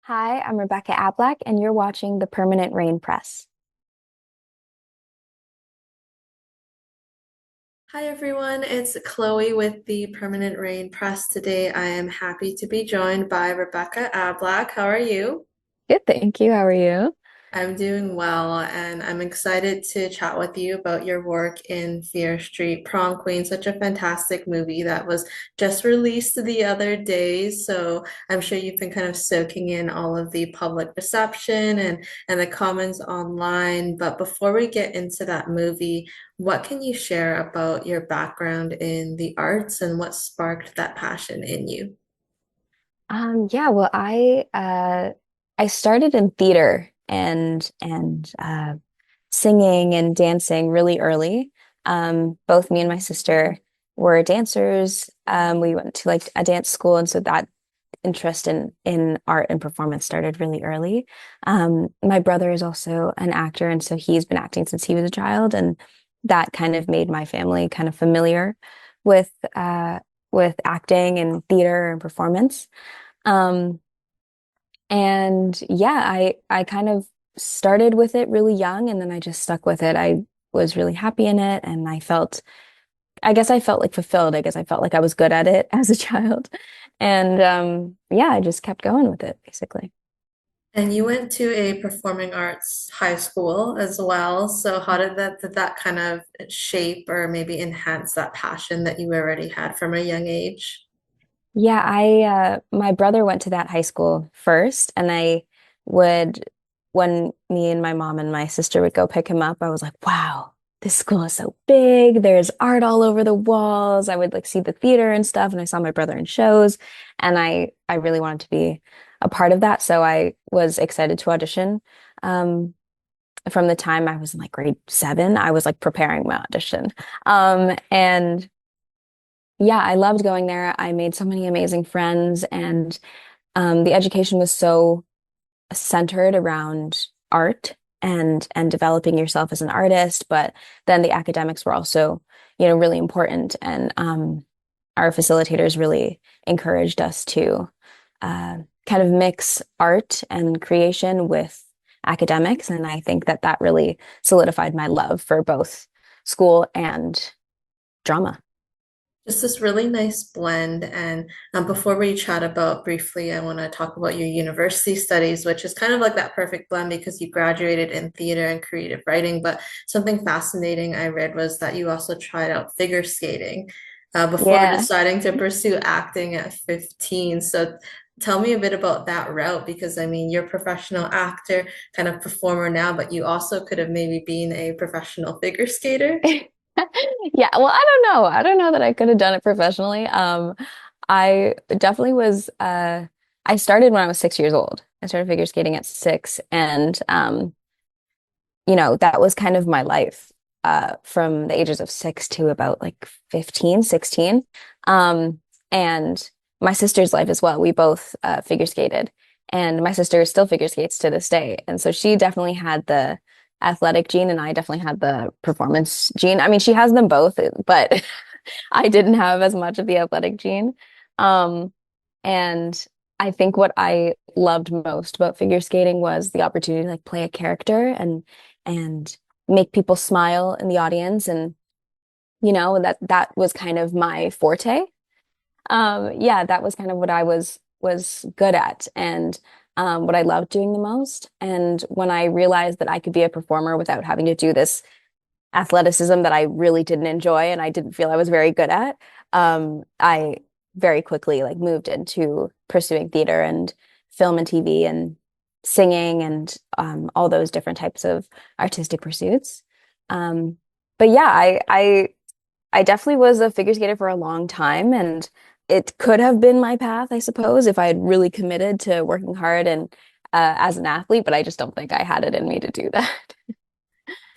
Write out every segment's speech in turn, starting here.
Hi, I'm Rebecca Ablack, and you're watching the Permanent Rain Press. Hi everyone, it's Chloe with the Permanent Rain Press. Today I am happy to be joined by Rebecca Ablack. How are you? Good, thank you. How are you? I'm doing well, and I'm excited to chat with you about your work in Fear Street Prom Queen, such a fantastic movie that was just released the other day. So I'm sure you've been kind of soaking in all of the public reception and the comments online. But before we get into that movie, what can you share about your background in the arts and what sparked that passion in you? Yeah, well, I started in theater and singing and dancing really early. Both me and my sister were dancers. We went to like a dance school, and so that interest in art and performance started really early. My brother is also an actor, and so he's been acting since he was a child, and that kind of made my family kind of familiar with with acting and theater and performance. Um, and yeah, I kind of started with it really young, and then I just stuck with it. I was really happy in it, and I guess I felt like fulfilled. I guess I felt like I was good at it as a child. And yeah, I just kept going with it basically. And you went to a performing arts high school as well. So how did that kind of shape or maybe enhance that passion that you already had from a young age? Yeah, I my brother went to that high school first, and I would when me and my mom and my sister would go pick him up, I was like, wow, this school is so big. There's art all over the walls. I would like see the theater and stuff, and I saw my brother in shows, and I really wanted to be a part of that, so I was excited to audition. Um, from the time I was in like grade 7, I was like preparing my audition. And yeah, I loved going there. I made so many amazing friends, and the education was so centered around art and developing yourself as an artist. But then the academics were also, really important, and our facilitators really encouraged us to kind of mix art and creation with academics, and I think that that really solidified my love for both school and drama. Just this really nice blend. And before we chat about briefly, I want to talk about your university studies, which is kind of like that perfect blend because you graduated in theater and creative writing. But something fascinating I read was that you also tried out figure skating before Yeah. deciding to pursue acting at 15. So tell me a bit about that route because I mean, you're a professional actor, kind of performer now, but you also could have maybe been a professional figure skater. Yeah, well, I don't know. I don't know that I could have done it professionally. I definitely was I started when I was 6 years old. I started figure skating at 6, and that was kind of my life from the ages of 6 to about like 15, 16. And my sister's life as well. We both figure skated, and my sister still figure skates to this day. And so she definitely had the athletic gene, and I definitely had the performance gene. I mean, she has them both, but I didn't have as much of the athletic gene. Um, and I think what I loved most about figure skating was the opportunity to like play a character and make people smile in the audience, and that was kind of my forte. Yeah, that was kind of what I was good at, and what I loved doing the most. And when I realized that I could be a performer without having to do this athleticism that I really didn't enjoy and I didn't feel I was very good at, I very quickly like moved into pursuing theater and film and TV and singing and all those different types of artistic pursuits. Um, but yeah, I definitely was a figure skater for a long time, and it could have been my path, I suppose, if I had really committed to working hard and as an athlete, but I just don't think I had it in me to do that.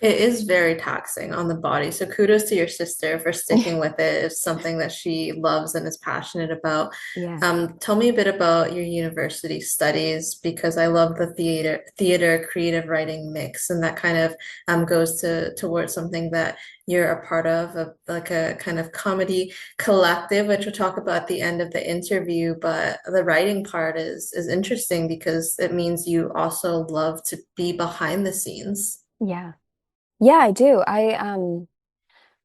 It is very taxing on the body. So kudos to your sister for sticking with it. It's something that she loves and is passionate about. Yeah. Tell me a bit about your university studies because I love the theater creative writing mix, and that kind of goes towards something that you're a part of like a kind of comedy collective, which we'll talk about at the end of the interview. But the writing part is interesting because it means you also love to be behind the scenes. Yeah. Yeah, I do.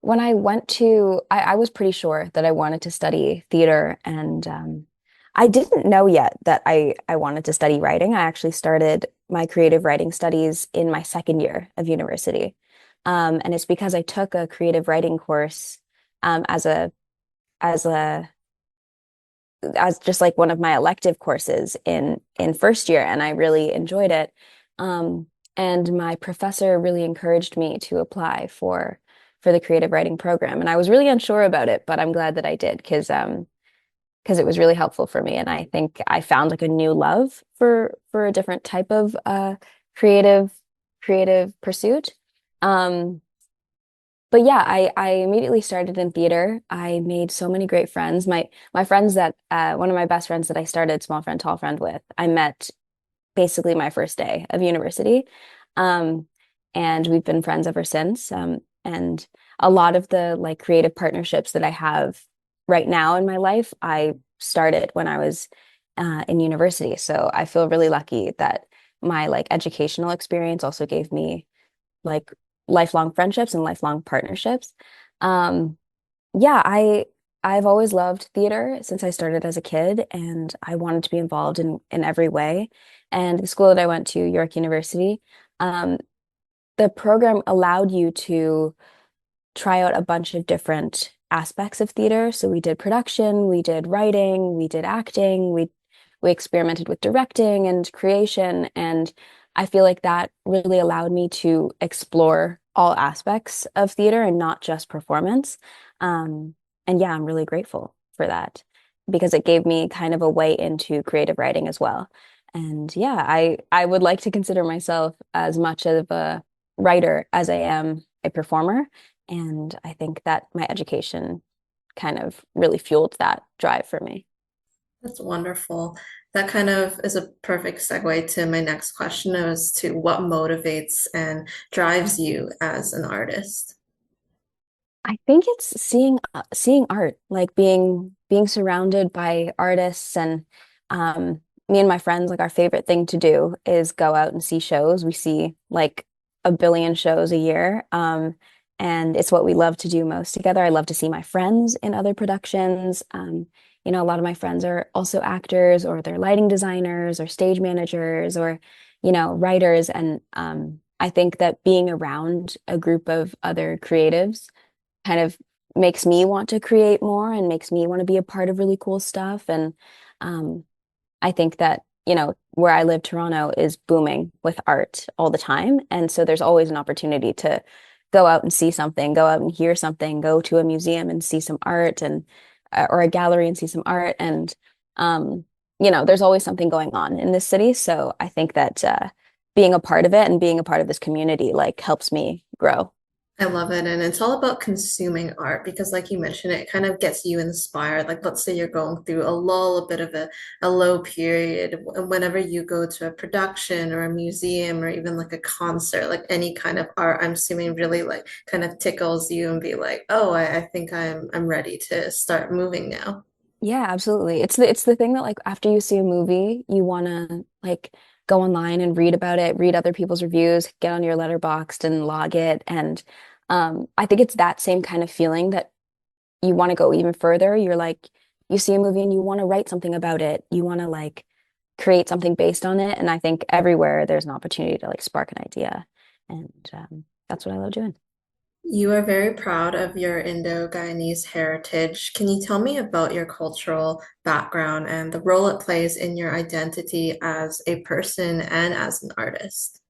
When I went to I was pretty sure that I wanted to study theater, and I didn't know yet that I wanted to study writing. I actually started my creative writing studies in my second year of university. And it's because I took a creative writing course as as a as just like one of my elective courses in first year, and I really enjoyed it. And my professor really encouraged me to apply for the creative writing program, and I was really unsure about it, but I'm glad that I did because it was really helpful for me, and I think I found like a new love for a different type of creative creative pursuit. Um, but yeah, I immediately started in theater. I made so many great friends. My friends that one of my best friends that I started Small Friend Tall Friend with, I met basically my first day of university. Um, and we've been friends ever since. And a lot of the like creative partnerships that I have right now in my life, I started when I was in university. So I feel really lucky that my like educational experience also gave me like lifelong friendships and lifelong partnerships. Um, yeah, I've always loved theater since I started as a kid, and I wanted to be involved in every way. And the school that I went to, York University, um, the program allowed you to try out a bunch of different aspects of theater. So we did production, we did writing, we did acting, we experimented with directing and creation, and I feel like that really allowed me to explore all aspects of theater and not just performance. Um, and yeah, I'm really grateful for that because it gave me kind of a way into creative writing as well. And yeah, I would like to consider myself as much of a writer as I am a performer. And I think that my education kind of really fueled that drive for me. That's wonderful. That kind of is a perfect segue to my next question as to what motivates and drives you as an artist. I think it's seeing art, like being surrounded by artists, and me and my friends, like our favorite thing to do is go out and see shows. We see like a billion shows a year. And it's what we love to do most together. I love to see my friends in other productions. A lot of my friends are also actors, or they're lighting designers or stage managers, or writers. And I think that being around a group of other creatives kind of makes me want to create more and makes me want to be a part of really cool stuff. And um, I think that, where I live, Toronto is booming with art all the time. And so there's always an opportunity to go out and see something, go out and hear something, go to a museum and see some art, and or a gallery and see some art. And there's always something going on in this city. So I think that being a part of it and being a part of this community like helps me grow. I love it. And it's all about consuming art because, like you mentioned, it kind of gets you inspired. Like, let's say you're going through a lull, a bit of a low period. And whenever you go to a production or a museum or even like a concert, like any kind of art, I'm assuming really like kind of tickles you and be like, oh, I think I'm ready to start moving now. Yeah, absolutely. It's the thing that like after you see a movie, you want to like go online and read about it, read other people's reviews, get on your letterboxd and log it. And I think it's that same kind of feeling that you want to go even further. You're like you see a movie and you want to write something about it. You want to like create something based on it. And I think everywhere there's an opportunity to like spark an idea. And that's what I love doing. You are very proud of your Indo-Guyanese heritage. Can you tell me about your cultural background and the role it plays in your identity as a person and as an artist?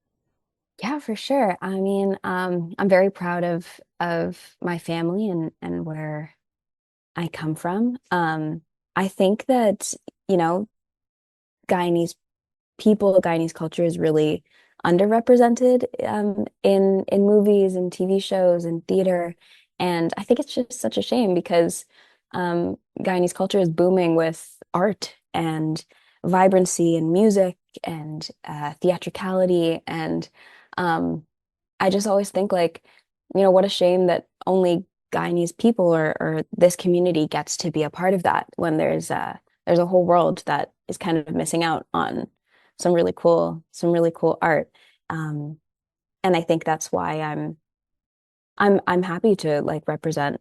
Yeah, for sure. I mean, I'm very proud of my family and where I come from. I think that, you know, Guyanese people, Guyanese culture is really underrepresented in movies and TV shows and theater. And I think it's just such a shame because Guyanese culture is booming with art and vibrancy and music and theatricality. And um, I just always think like, what a shame that only Guyanese people or this community gets to be a part of that when there's a whole world that is kind of missing out on some really cool art. Um, and I think that's why I'm happy to like represent,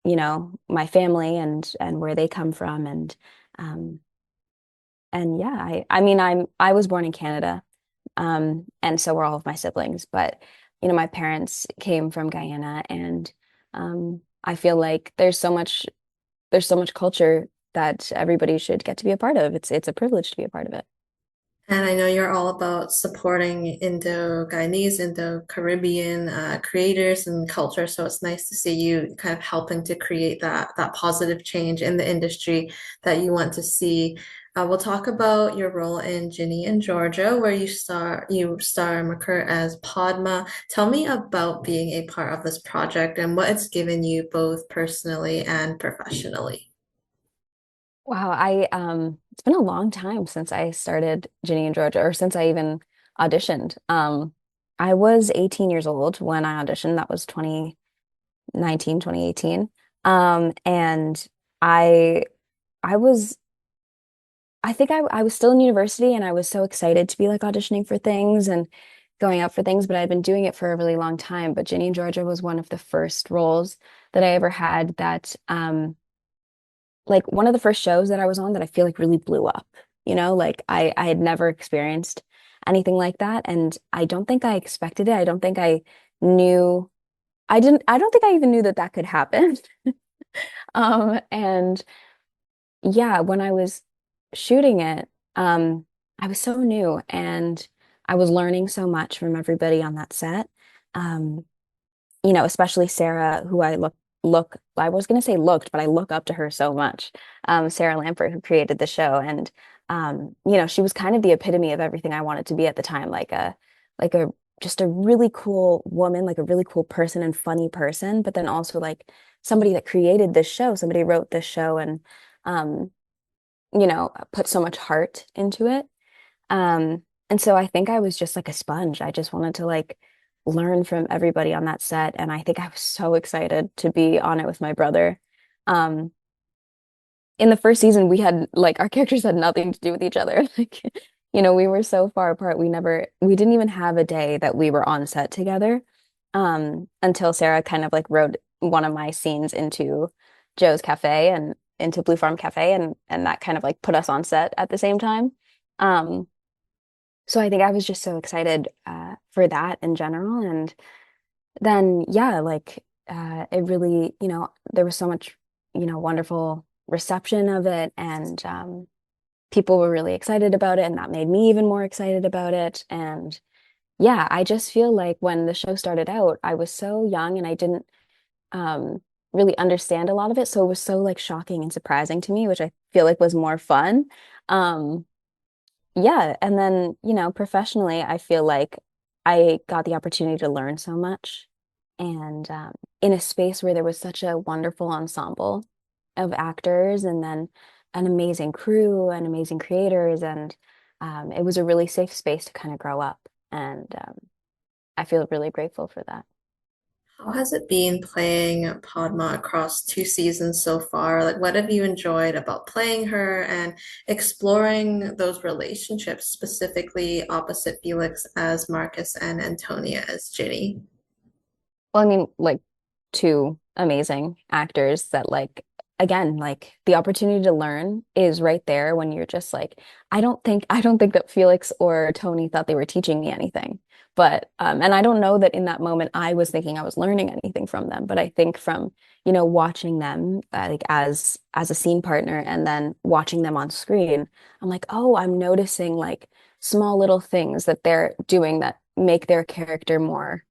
my family and where they come from um and yeah, I mean I was born in Canada. And so were all of my siblings, but my parents came from Guyana and I feel like there's so much culture that everybody should get to be a part of. It's a privilege to be a part of it. And I know you're all about supporting Indo-Guyanese, Indo-Caribbean creators and culture. So it's nice to see you kind of helping to create that positive change in the industry that you want to see. We'll talk about your role in Ginny and Georgia, where you star and recur as Padma. Tell me about being a part of this project and what it's given you both personally and professionally. Wow, I it's been a long time since I started Ginny and Georgia or since I even auditioned. I was 18 years old when I auditioned. That was 2019, 2018. And I I was I think I was still in university and I was so excited to be like auditioning for things and going out for things, but I'd been doing it for a really long time. But Ginny and Georgia was one of the first roles that I ever had that like one of the first shows that I was on that I feel like really blew up. Like I had never experienced anything like that. And I don't think I expected it. I don't think I knew, I don't think I even knew that that could happen. And yeah, when I was shooting it, I was so new and I was learning so much from everybody on that set. Um, especially Sarah, who I was gonna say looked, but I look up to her so much. Sarah Lampert, who created the show. And she was kind of the epitome of everything I wanted to be at the time, like a just a really cool woman, like a really cool person and funny person, but then also like somebody that created this show, somebody wrote this show and um, put so much heart into it. And so I think I was just like a sponge. I just wanted to like learn from everybody on that set. And I think I was so excited to be on it with my brother. Um, in the first season, we had like our characters had nothing to do with each other. Like, we were so far apart. We didn't even have a day that we were on set together. Until Sarah kind of like wrote one of my scenes into Joe's Cafe and into Blue Farm Cafe and that kind of like put us on set at the same time. Um, so I think I was just so excited for that in general. And then, yeah, like it really, there was so much, wonderful reception of it. And people were really excited about it. And that made me even more excited about it. And yeah, I just feel like when the show started out, I was so young and I didn't um, really understand a lot of it. So it was so like shocking and surprising to me, which I feel like was more fun. Um, yeah, and then, professionally, I feel like I got the opportunity to learn so much. And in a space where there was such a wonderful ensemble of actors and then an amazing crew and amazing creators. And it was a really safe space to kind of grow up. And I feel really grateful for that. How has it been playing Padma across two seasons so far? Like, what have you enjoyed about playing her and exploring those relationships, specifically opposite Felix as Marcus and Antonia as Ginny? Well, I mean, like two amazing actors that like again, like the opportunity to learn is right there when you're just like, I don't think that Felix or Tony thought they were teaching me anything. But and I don't know that in that moment I was thinking I was learning anything from them, but I think from, watching them like as a scene partner and then watching them on screen, I'm like, oh, I'm noticing like small little things that they're doing that make their character more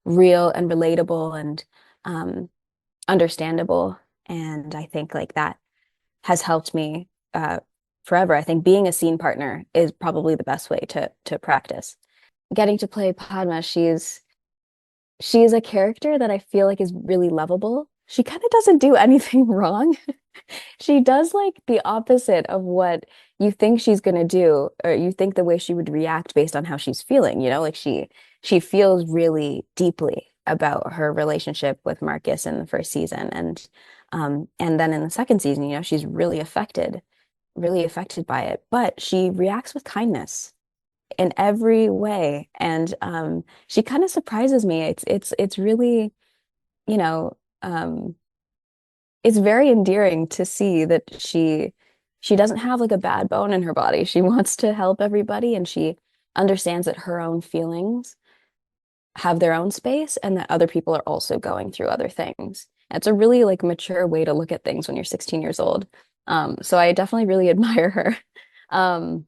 real and relatable and um, understandable. And I think like that has helped me forever. I think being a scene partner is probably the best way to practice. getting to play Padma, she's a character that I feel like is really lovable. She kind of doesn't do anything wrong. She does like the opposite of what you think she's gonna do, or you think the way she would react based on how she's feeling, like she feels really deeply about her relationship with Marcus in the first season. And then in the second season, she's really affected by it, but she reacts with kindness in every way. And she kind of surprises me. It's really, you know, um it's very endearing to see that she doesn't have like a bad bone in her body. She wants to help everybody, and she understands that her own feelings have their own space and that other people are also going through other things. And it's a really like mature way to look at things when you're 16 years old. So I definitely really admire her. Um,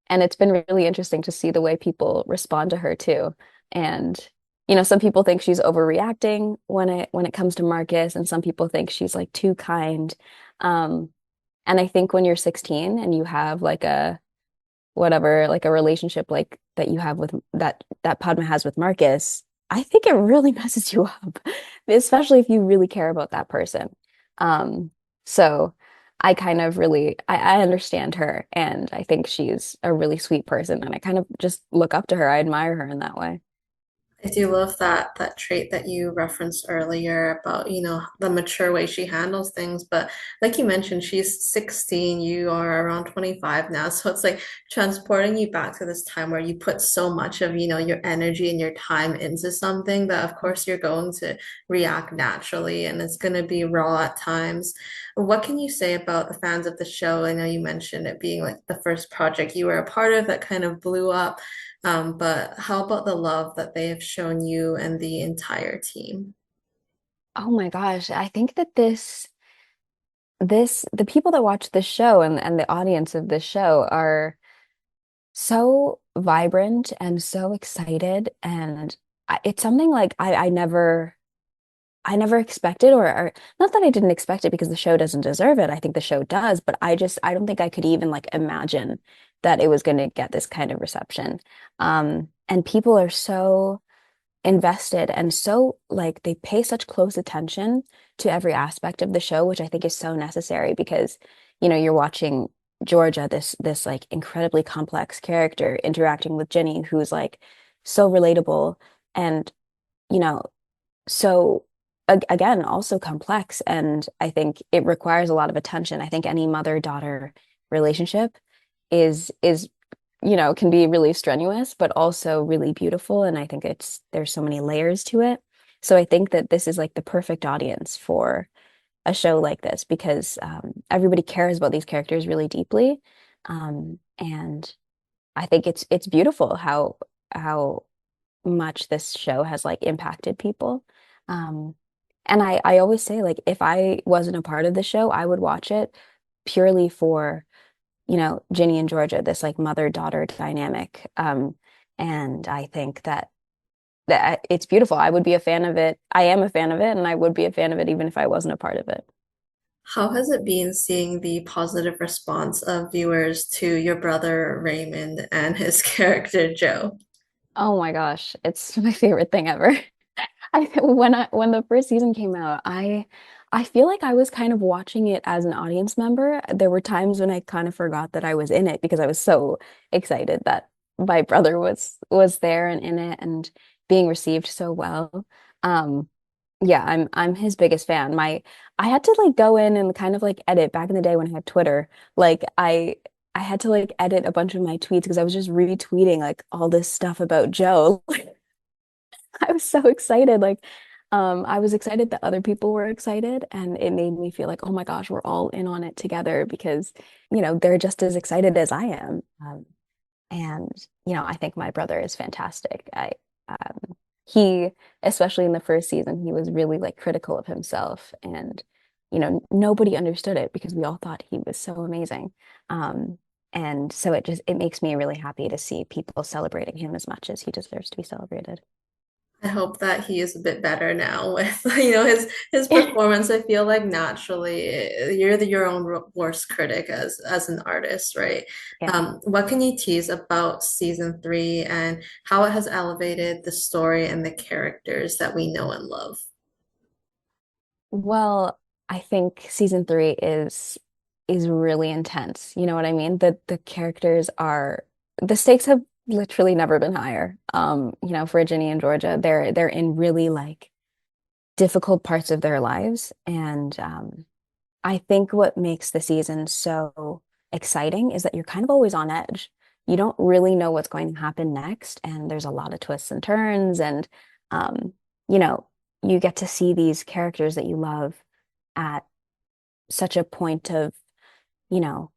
and it's been really interesting to see the way people respond to her too. And some people think she's overreacting when it comes to Marcus, and some people think she's like too kind. Um, and I think when you're 16 and you have like a whatever, like a relationship like that you have with that Padma has with Marcus, I think it really messes you up, especially if you really care about that person. Um, so I kind of really I understand her, and I think she's a really sweet person, and I kind of just look up to her. I admire her in that way. I do love that trait that you referenced earlier about, the mature way she handles things. But like you mentioned, she's 16, you are around 25 now. So it's like transporting you back to this time where you put so much of, your energy and your time into something that of course you're going to react naturally and it's going to be raw at times. What can you say about the fans of the show? I know you mentioned it being like the first project you were a part of that kind of blew up. But how about the love that they have shown you and the entire team? Oh my gosh, I think that the people that watch this show and the audience of this show are so vibrant and so excited, and it's something like I never expected, or not that I didn't expect it because the show doesn't deserve it. I think the show does, but I don't think I could even like imagine that it was going to get this kind of reception. And people are so invested and so like they pay such close attention to every aspect of the show, which I think is so necessary because, you're watching Georgia, this like incredibly complex character interacting with Ginny, who's like so relatable and, you know, so again, also complex. And I think it requires a lot of attention. I think any mother-daughter relationship is can be really strenuous, but also really beautiful. And I think there's so many layers to it. So I think that this is like the perfect audience for a show like this because everybody cares about these characters really deeply. And I think it's beautiful how much this show has like impacted people. Um, and I always say like if I wasn't a part of the show, I would watch it purely for Ginny and Georgia, this like mother-daughter dynamic. And I think that it's beautiful. I would be a fan of it. I am a fan of it, and I would be a fan of it even if I wasn't a part of it. How has it been seeing the positive response of viewers to your brother Raymond and his character Joe? Oh my gosh, it's my favorite thing ever. When the first season came out, I feel like I was kind of watching it as an audience member. There were times when I kind of forgot that I was in it because I was so excited that my brother was there and in it and being received so well. Um, yeah, I'm his biggest fan. I had to like go in and kind of like edit back in the day when I had Twitter. Like I had to like edit a bunch of my tweets because I was just retweeting like all this stuff about Joe. I was so excited. Like, I was excited that other people were excited, and it made me feel like, oh my gosh, we're all in on it together because, they're just as excited as I am. And, I think my brother is fantastic. He, especially in the first season, he was really like critical of himself, and, nobody understood it because we all thought he was so amazing. And so it makes me really happy to see people celebrating him as much as he deserves to be celebrated. I hope that he is a bit better now with his performance. I feel like naturally you're your own worst critic as an artist, right? Yeah. What can you tease about season three and how it has elevated the story and the characters that we know and love? Well, I think season three is really intense. You know what I mean? The characters are the stakes have literally never been higher. For Ginny and Georgia, they're in really like difficult parts of their lives. And I think what makes the season so exciting is that you're kind of always on edge. You don't really know what's going to happen next, and there's a lot of twists and turns, and um, you know, you get to see these characters that you love at such a point of, you know,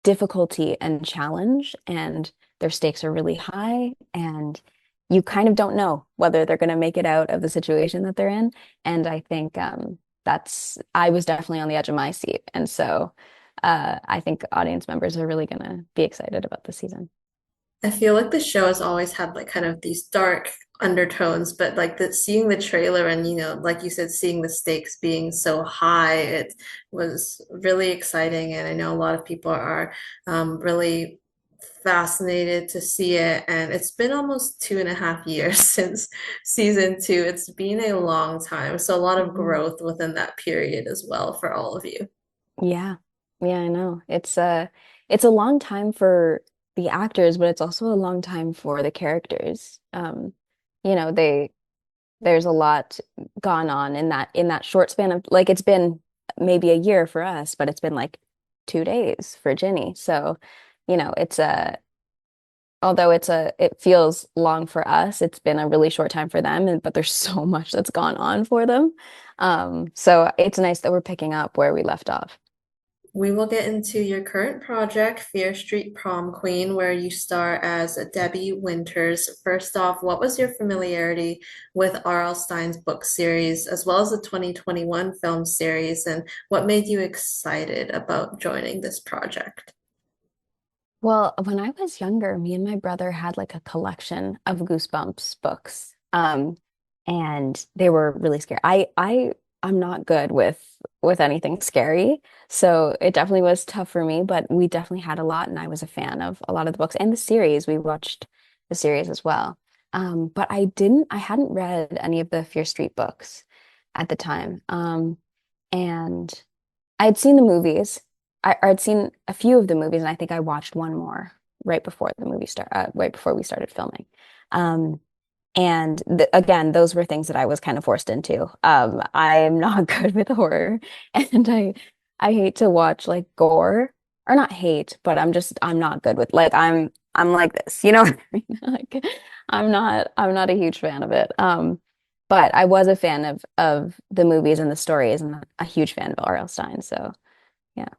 difficulty and challenge, and their stakes are really high, and you kind of don't know whether they're going to make it out of the situation that they're in. And I think I was definitely on the edge of my seat. And so I think audience members are really going to be excited about the season. I feel like the show has always had like kind of these dark undertones, but like seeing the trailer and like you said, seeing the stakes being so high, it was really exciting. And I know a lot of people are really fascinated to see it. And it's been almost 2.5 years since season two. It's been a long time. So a lot of Mhm. growth within that period as well for all of you. Yeah. Yeah, I know. It's a long time for the actors, but it's also a long time for the characters. They there's a lot gone on in that short span of like it's been maybe a year for us, but it's been like 2 days for Ginny. So, it's a although it feels long for us, it's been a really short time for them, but there's so much that's gone on for them. So it's nice that we're picking up where we left off. We will get into your current project, Fear Street Prom Queen, where you star as Debbie Winters. First off, what was your familiarity with R.L. Stein's book series, as well as the 2021 film series, and what made you excited about joining this project? Well, when I was younger, me and my brother had like a collection of Goosebumps books. And they were really scary. I'm not good with anything scary. So it definitely was tough for me, but we definitely had a lot and I was a fan of a lot of the books and the series. We watched the series as well. But I hadn't read any of the Fear Street books at the time. And I had seen the movies. I'd seen a few of the movies, and I think I watched one more right before we started filming. Um, and again, those were things that I was kind of forced into. I am not good with horror, and I hate to watch like gore, or not hate, but I'm not good with like I'm like this, you know what I mean? Like I'm not a huge fan of it. But I was a fan of the movies and the stories, and a huge fan of R.L. Stine. So yeah.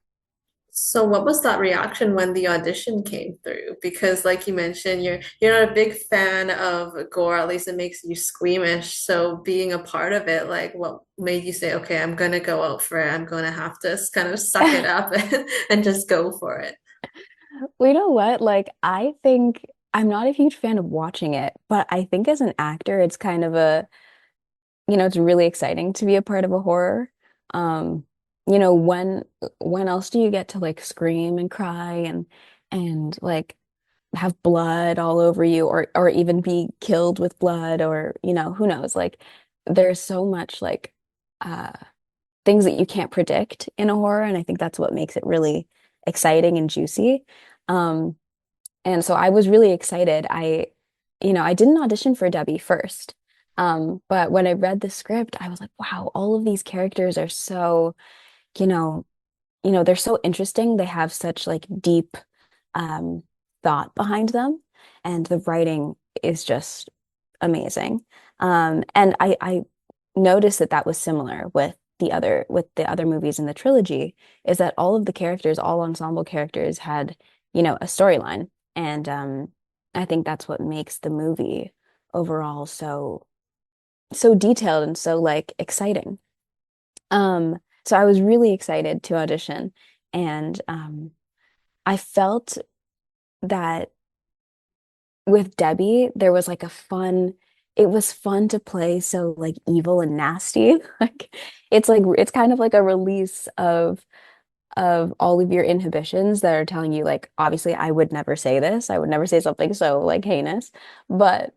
So what was that reaction when the audition came through? Because like you mentioned, you're not a big fan of gore, at least it makes you squeamish. So being a part of it, like what made you say, okay, I'm gonna go out for it. I'm gonna have to kind of suck it up and just go for it. Well, you know what? Like, I think I'm not a huge fan of watching it, but I think as an actor, it's kind of it's really exciting to be a part of a horror. Um, when else do you get to like scream and cry and like have blood all over you or even be killed with blood or, who knows? Like, there's so much like uh things that you can't predict in a horror, and I think that's what makes it really exciting and juicy. Um, and so I was really excited. I didn't audition for Debbie first. But when I read the script, I was like, wow, all of these characters are so, you know, they're so interesting. They have such like deep um thought behind them, and the writing is just amazing. And I noticed that that was similar with the other movies in the trilogy, is that all of the characters, all ensemble characters had, a storyline. And I think that's what makes the movie overall so detailed and so like exciting. So I was really excited to audition, and I felt that with Debbie, there was like a fun, it was fun to play so like evil and nasty. Like it's kind of like a release of all of your inhibitions that are telling you like obviously I would never say this. I would never say something so like heinous. But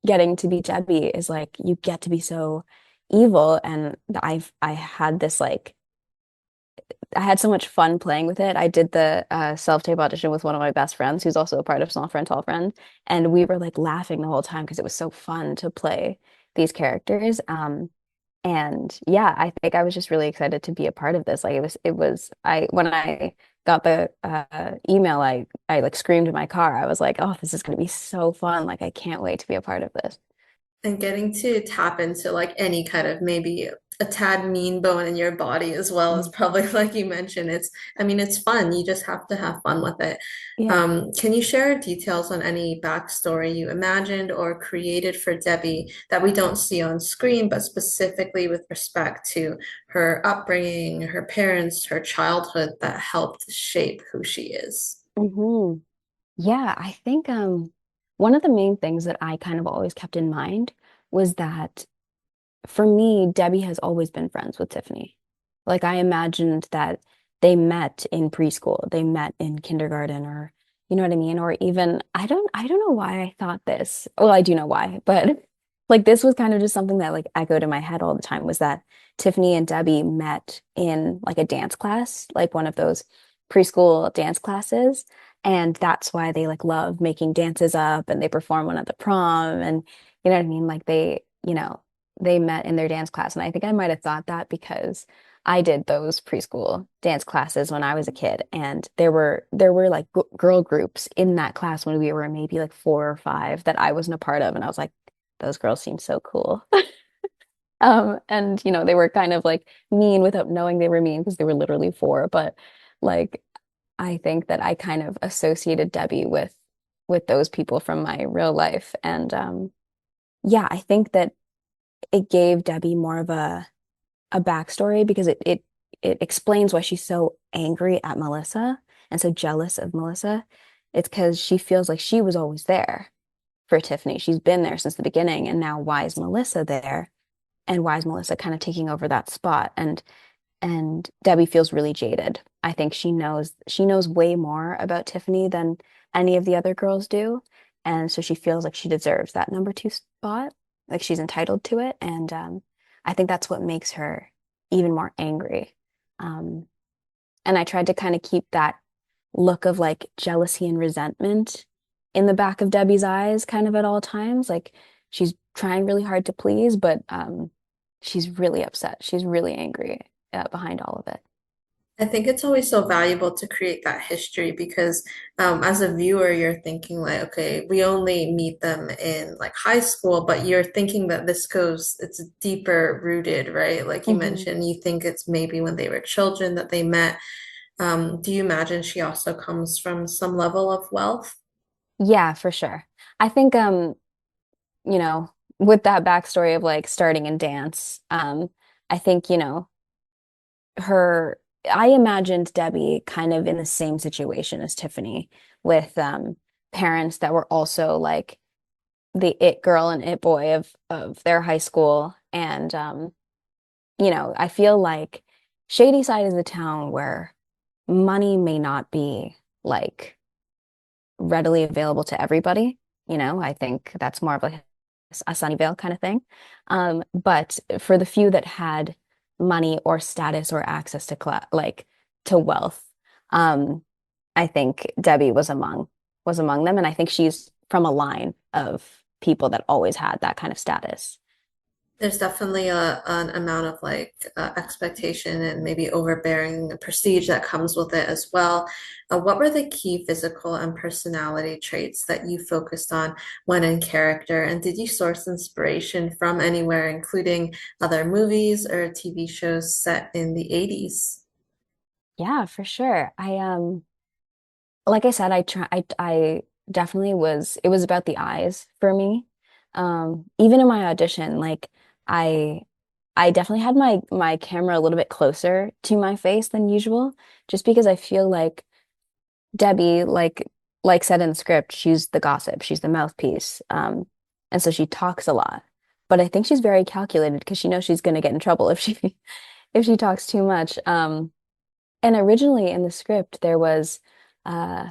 getting to be Debbie is like you get to be so evil and I had this like I had so much fun playing with it. I did the self-tape audition with one of my best friends who's also a part of Small Friend Tall Friend, and we were like laughing the whole time because it was so fun to play these characters. And yeah, I think I was just really excited to be a part of this. Like I when I got the email, I like screamed in my car. I was like, oh, this is gonna be so fun. Like I can't wait to be a part of this. And getting to tap into like any kind of maybe a tad mean bone in your body as well is Mm. probably like you mentioned. I mean, it's fun. You just have to have fun with it. Yeah. Can you share details on any backstory you imagined or created for Debbie that we don't see on screen, but specifically with respect to her upbringing, her parents, her childhood that helped shape who she is? hmm Yeah, I think one of the main things that I kind of always kept in mind was that for me, Debbie has always been friends with Tiffany. Like I imagined that they met in preschool, they met in kindergarten or you know what I mean? Or even I don't know why I thought this. Well, I do know why, but like this was kind of just something that like echoed in my head all the time was that Tiffany and Debbie met in like a dance class, like one of those preschool dance classes. And that's why they like love making dances up and they perform one at the prom and you know what I mean? Like they met in their dance class. And I think I might have thought that because I did those preschool dance classes when I was a kid. And there were like girl groups in that class when we were maybe like 4 or 5 that I wasn't a part of. And I was like, those girls seem so cool. And you know, they were kind of like mean without knowing they were mean because they were literally 4. But like I think that I kind of associated Debbie with those people from my real life. And yeah, I think that it gave Debbie more of a backstory because it explains why she's so angry at Melissa and so jealous of Melissa. It's because she feels like she was always there for Tiffany. She's been there since the beginning, and now why is Melissa there? And why is Melissa kind of taking over that spot? And Debbie feels really jaded. I think she knows way more about Tiffany than any of the other girls do. And so she feels like she deserves that number 2 spot, like she's entitled to it. And I think that's what makes her even more angry. Um, and I tried to kind of keep that look of like jealousy and resentment in the back of Debbie's eyes kind of at all times. Like she's trying really hard to please, but she's really upset. She's really angry behind all of it. I think it's always so valuable to create that history because as a viewer, you're thinking like, okay, we only meet them in like high school, but you're thinking that it's deeper rooted, right? Like you hmm mentioned, you think it's maybe when they were children that they met. Do you imagine she also comes from some level of wealth? Yeah, for sure. I think you know, with that backstory of like starting in dance, I think, you know, her I imagined Debbie kind of in the same situation as Tiffany with parents that were also like the it girl and it boy of their high school and you know, I feel like Shady Side is a town where money may not be like readily available to everybody. You know, I think that's more of like a Sunnyvale kind of thing. But for the few that had money or status or access to like to wealth, um, I think Debbie was among them, and I think she's from a line of people that always had that kind of status. There's definitely an amount of like expectation and maybe overbearing prestige that comes with it as well. What were the key physical and personality traits that you focused on when in character? And did you source inspiration from anywhere, including other movies or TV shows set in the 80s? Yeah, for sure. I like I said, I definitely it was about the eyes for me. Even in my audition, like I I definitely had my camera a little bit closer to my face than usual, just because I feel like Debbie, like said in the script, she's the gossip, she's the mouthpiece. and so she talks a lot. But I think she's very calculated because she knows she's going to get in trouble if she if she talks too much. And originally in the script there was, uh,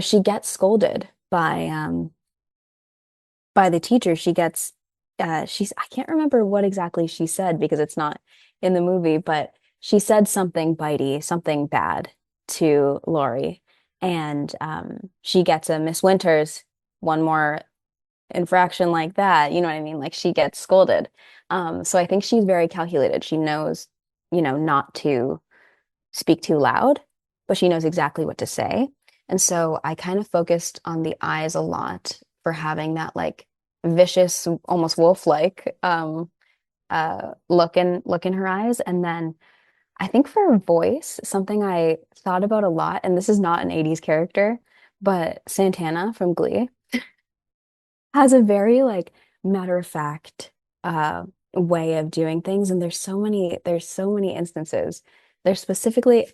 she gets scolded by the teacher. She's I can't remember what exactly she said because it's not in the movie, but she said something bitey, something bad to Lori, and she gets a Miss Winters one more infraction like that. You know what I mean? Like she gets scolded. So I think she's very calculated. She knows, not to speak too loud, but she knows exactly what to say. And so I kind of focused on the eyes a lot for having that like vicious, almost wolf-like look in her eyes. And then I think for voice, something I thought about a lot, and this is not an 80s character, but Santana from Glee has a very like matter of fact uh way of doing things. And there's so many instances. There's specifically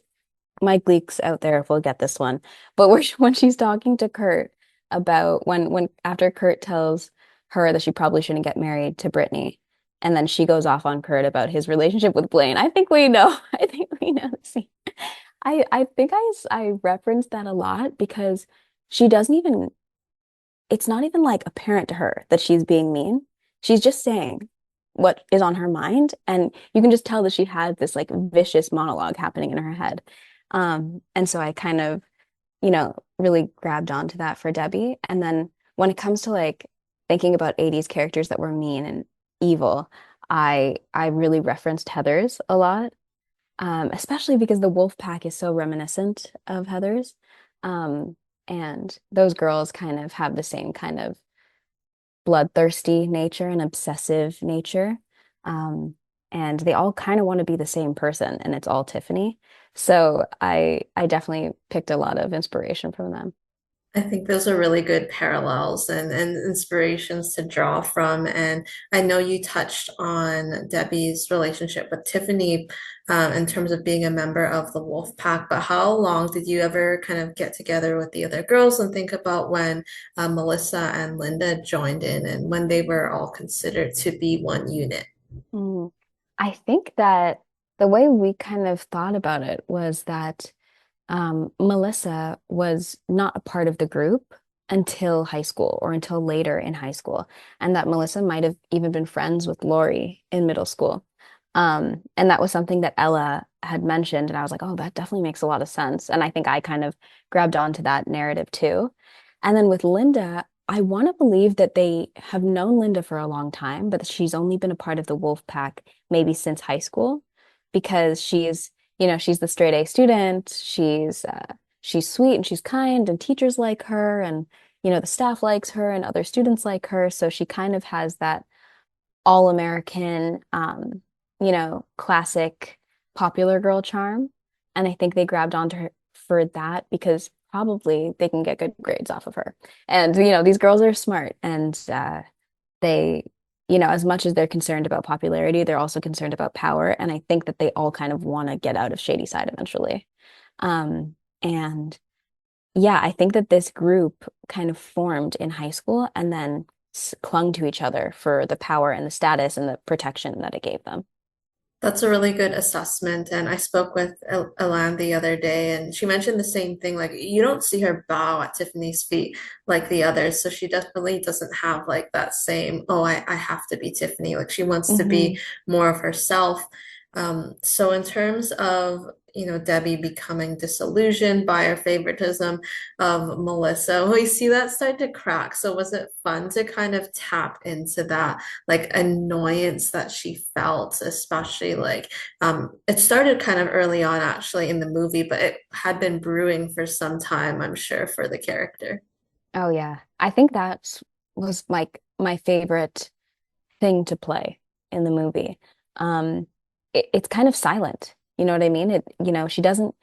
Mike Leaks out there will get this one. But when she's talking to Kurt about when after Kurt tells her that she probably shouldn't get married to Brittany, and then she goes off on Kurt about his relationship with Blaine. I think we know. I think we know the scene. I think I referenced that a lot because she doesn't even it's not even like apparent to her that she's being mean. She's just saying what is on her mind. And you can just tell that she had this like vicious monologue happening in her head. And so I kind of, really grabbed onto that for Debbie. And then when it comes to like thinking about 80s characters that were mean and evil, I really referenced Heather's a lot, especially because the Wolfpack is so reminiscent of Heather's. Um, and those girls kind of have the same kind of bloodthirsty nature and obsessive nature. Um, and they all kind of want to be the same person, and it's all Tiffany. So I definitely picked a lot of inspiration from them. I think those are really good parallels and inspirations to draw from. And I know you touched on Debbie's relationship with Tiffany, in terms of being a member of the Wolf Pack, but how long did you ever kind of get together with the other girls and think about when Melissa and Linda joined in and when they were all considered to be one unit? Mm. I think that the way we kind of thought about it was that Melissa was not a part of the group until high school or until later in high school, and that Melissa might have even been friends with Lori in middle school. And that was something that Ella had mentioned, and I was like, oh, that definitely makes a lot of sense. And I think I kind of grabbed onto that narrative too. And then with Linda, I want to believe that they have known Linda for a long time, but she's only been a part of the Wolf Pack maybe since high school because she's the straight A student. She's sweet and she's kind and teachers like her and the staff likes her and other students like her. So she kind of has that all-American classic popular girl charm. And I think they grabbed onto her for that because probably they can get good grades off of her. And these girls are smart and they as much as they're concerned about popularity, they're also concerned about power. And I think that they all kind of want to get out of Shady Side eventually. And yeah, I think that this group kind of formed in high school and then clung to each other for the power and the status and the protection that it gave them. That's a really good assessment. And I spoke with Elan the other day, and she mentioned the same thing. Like, you don't see her bow at Tiffany's feet like the others. So she definitely doesn't have like that same, oh, I have to be Tiffany. Like, she wants to be Hmm. more of herself. So in terms of, Debbie becoming disillusioned by her favoritism of Melissa, we see that start to crack. So was it fun to kind of tap into that? Like annoyance that she felt, especially like it started kind of early on actually in the movie, but it had been brewing for some time, I'm sure, for the character. Oh yeah. I think that was like my favorite thing to play in the movie. It's kind of silent. You know what I mean? She doesn't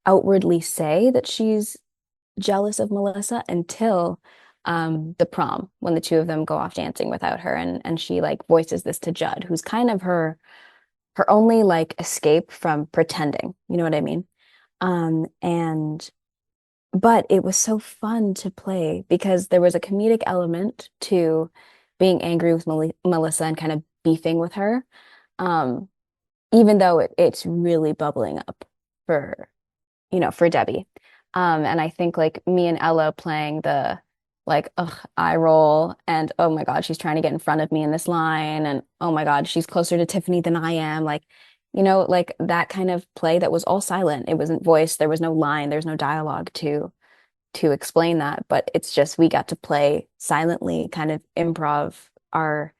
outwardly say that she's jealous of Melissa until the prom when the two of them go off dancing without her and she like voices this to Judd, who's kind of her only like escape from pretending. You know what I mean? And but it was so fun to play because there was a comedic element to being angry with Melissa and kind of beefing with her. Um, Even though it's really bubbling up for, for Debbie. And I think like me and Ella playing the like, ugh, eye roll and oh my God, she's trying to get in front of me in this line. And oh my God, she's closer to Tiffany than I am. Like, like that kind of play that was all silent. It wasn't voiced. There was no line. There's no dialogue to explain that. But it's just we got to play silently, kind of improv our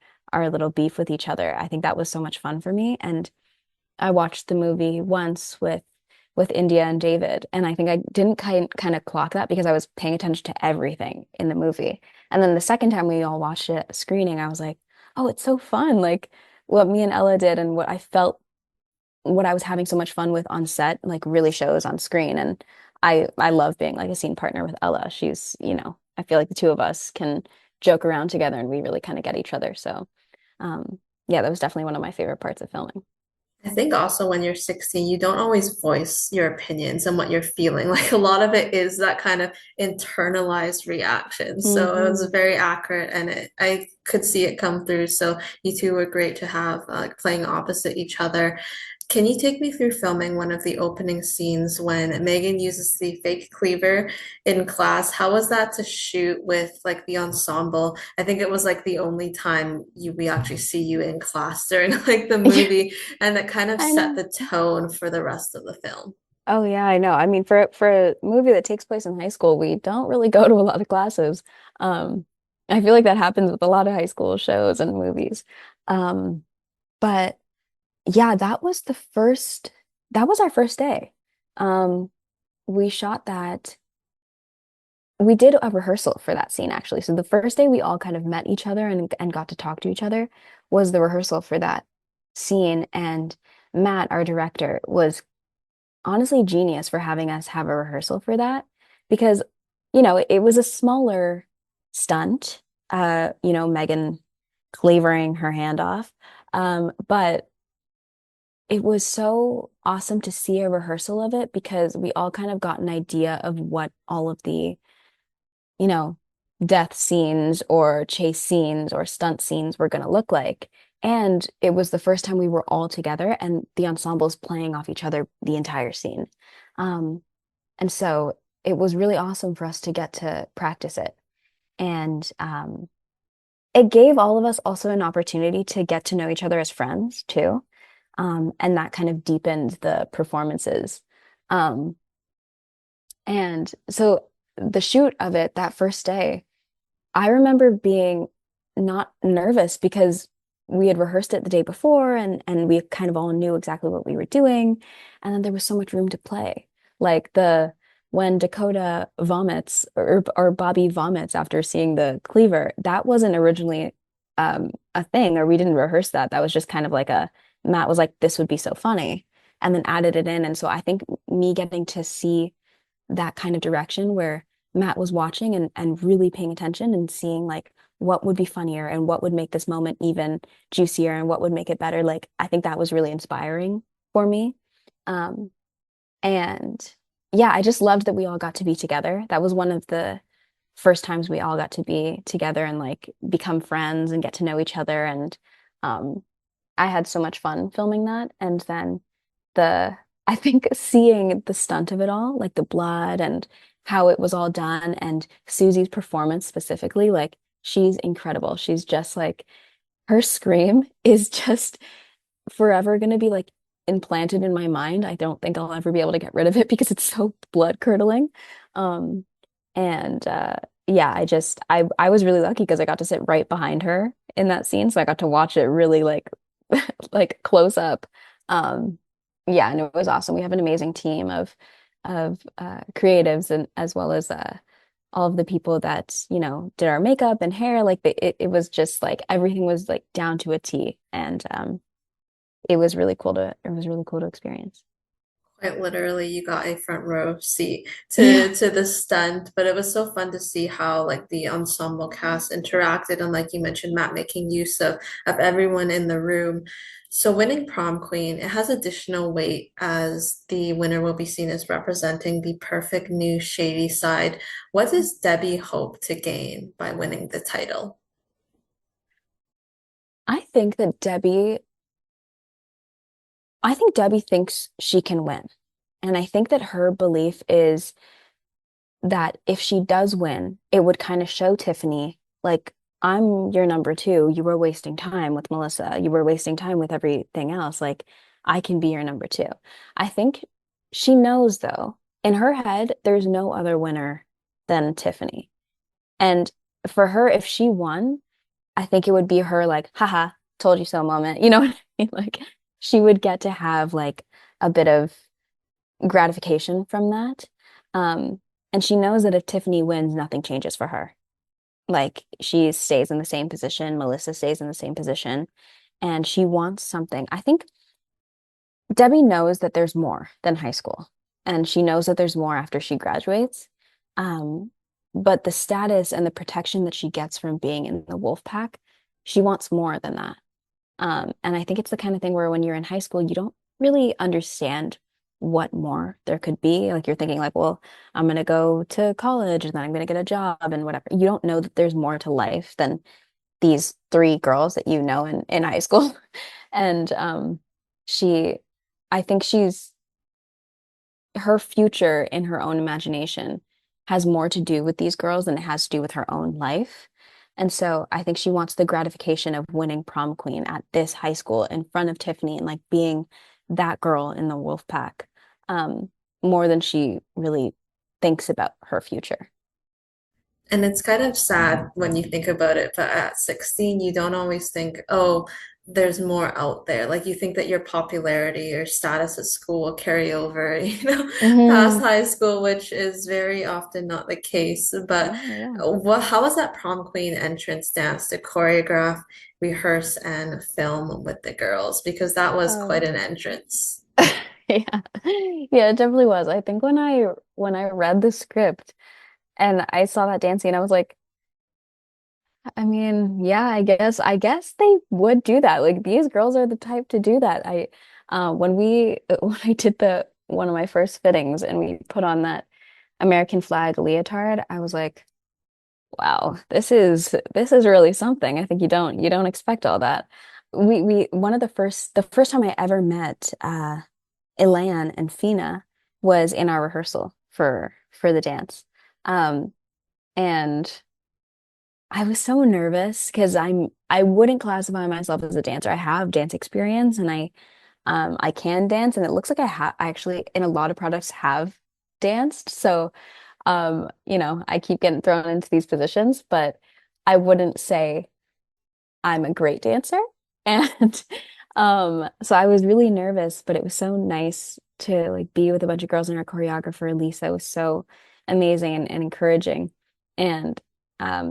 little beef with each other. I think that was so much fun for me. And I watched the movie once with India and David, and I think I didn't kind of clock that because I was paying attention to everything in the movie. And then the second time we all watched it at a screening, I was like, "Oh, it's so fun!" Like what me and Ella did, and what I felt, what I was having so much fun with on set, like really shows on screen. And I love being like a scene partner with Ella. She's, I feel like the two of us can joke around together, and we really kind of get each other. So, yeah, that was definitely one of my favorite parts of filming. I think also when you're 16, you don't always voice your opinions and what you're feeling. Like a lot of it is that kind of internalized reaction. So it was Hmm. very accurate and I could see it come through. So you two were great to have like playing opposite each other. Can you take me through filming one of the opening scenes when Megan uses the fake cleaver in class? How was that to shoot with like the ensemble? I think it was like the only time we actually see you in class during like the Yeah, movie, and that kind of I set know. the tone for the rest of the film. Oh yeah, I know. I mean, for a movie that takes place in high school, we don't really go to a lot of classes. Um, I feel like that happens with a lot of high school shows and movies. Um, but yeah, that was our first day. Um, we shot that. We did a rehearsal for that scene actually. So the first day we all kind of met each other and got to talk to each other was the rehearsal for that scene. And Matt, our director, was honestly genius for having us have a rehearsal for that because, it was a smaller stunt, Megan cleavering her hand off. But it was so awesome to see a rehearsal of it because we all kind of got an idea of what all of the, you know, death scenes or chase scenes or stunt scenes were going to look like. And it was the first time we were all together and the ensembles playing off each other the entire scene. Um, and so it was really awesome for us to get to practice it. And it gave all of us also an opportunity to get to know each other as friends too. And that kind of deepened the performances. Um, and so the shoot of it that first day, I remember being not nervous because we had rehearsed it the day before and we kind of all knew exactly what we were doing. And then there was so much room to play. Like the when Dakota vomits or Bobby vomits after seeing the cleaver, that wasn't originally a thing, or we didn't rehearse that. That was just kind of like a Matt was like, this would be so funny, and then added it in. And so I think me getting to see that kind of direction where Matt was watching and really paying attention and seeing like what would be funnier and what would make this moment even juicier and what would make it better. Like I think that was really inspiring for me. Um, and yeah, I just loved that we all got to be together. That was one of the first times we all got to be together and like become friends and get to know each other. And um, I had so much fun filming that. And then the, I think seeing the stunt of it all, like the blood and how it was all done, and Susie's performance specifically, like she's incredible. She's just like, her scream is just forever going to be like implanted in my mind. I don't think I'll ever be able to get rid of it because it's so blood curdling. Um, and yeah, I was really lucky because I got to sit right behind her in that scene, so I got to watch it really like like close up. Um, yeah, and it was awesome. We have an amazing team of creatives and as well as all of the people that, did our makeup and hair. Like it was just like everything was like down to a T. And it was really cool to experience. Quite literally, you got a front row seat Yeah. to the stunt, but it was so fun to see how like the ensemble cast interacted and like you mentioned, Matt making use of everyone in the room. So winning prom queen, it has additional weight as the winner will be seen as representing the perfect new shady side. What does Debbie hope to gain by winning the title? I think that Debbie, I think Debbie thinks she can win. And I think that her belief is that if she does win, it would kind of show Tiffany, like, I'm your number two. You were wasting time with Melissa. You were wasting time with everything else. Like, I can be your number two. I think she knows, though, in her head, there's no other winner than Tiffany. And for her, if she won, I think it would be her, like, haha, told you so moment. You know what I mean? Like, she would get to have like a bit of gratification from that. Um, and she knows that if Tiffany wins, nothing changes for her. Like she stays in the same position, Melissa stays in the same position, and she wants something. I think Debbie knows that there's more than high school, and she knows that there's more after she graduates. Um, but the status and the protection that she gets from being in the Wolfpack, she wants more than that. And I think it's the kind of thing where when you're in high school, you don't really understand what more there could be. Like you're thinking like, well, I'm gonna go to college and then I'm gonna get a job and whatever. You don't know that there's more to life than these three girls that you know in high school. And she, I think her future in her own imagination has more to do with these girls than it has to do with her own life. And so I think she wants the gratification of winning prom queen at this high school in front of Tiffany and like being that girl in the wolf pack, um, more than she really thinks about her future. And it's kind of sad when you think about it, but at 16, you don't always think, oh, there's more out there. Like you think that your popularity or status at school will carry over, past Hmm. high school, which is very often not the case. But Oh, yeah. how was that prom queen entrance dance to choreograph, rehearse, and film with the girls? Because that was quite Oh. an entrance. Yeah. Yeah, it definitely was. I think when I read the script and I saw that dancing, I was like, I mean, yeah, I guess they would do that. Like these girls are the type to do that. When we when I did the one of my first fittings and we put on that American flag leotard, I was like, wow, this is really something. I think you don't expect all that. We one of the first time I ever met Elan and Fina was in our rehearsal for the dance. Um and I was so nervous because I wouldn't classify myself as a dancer. I have dance experience and I can dance and it looks like I actually in a lot of products have danced. So I keep getting thrown into these positions, but I wouldn't say I'm a great dancer. And so I was really nervous, but it was so nice to like be with a bunch of girls and our choreographer, Lisa, was so amazing and encouraging. And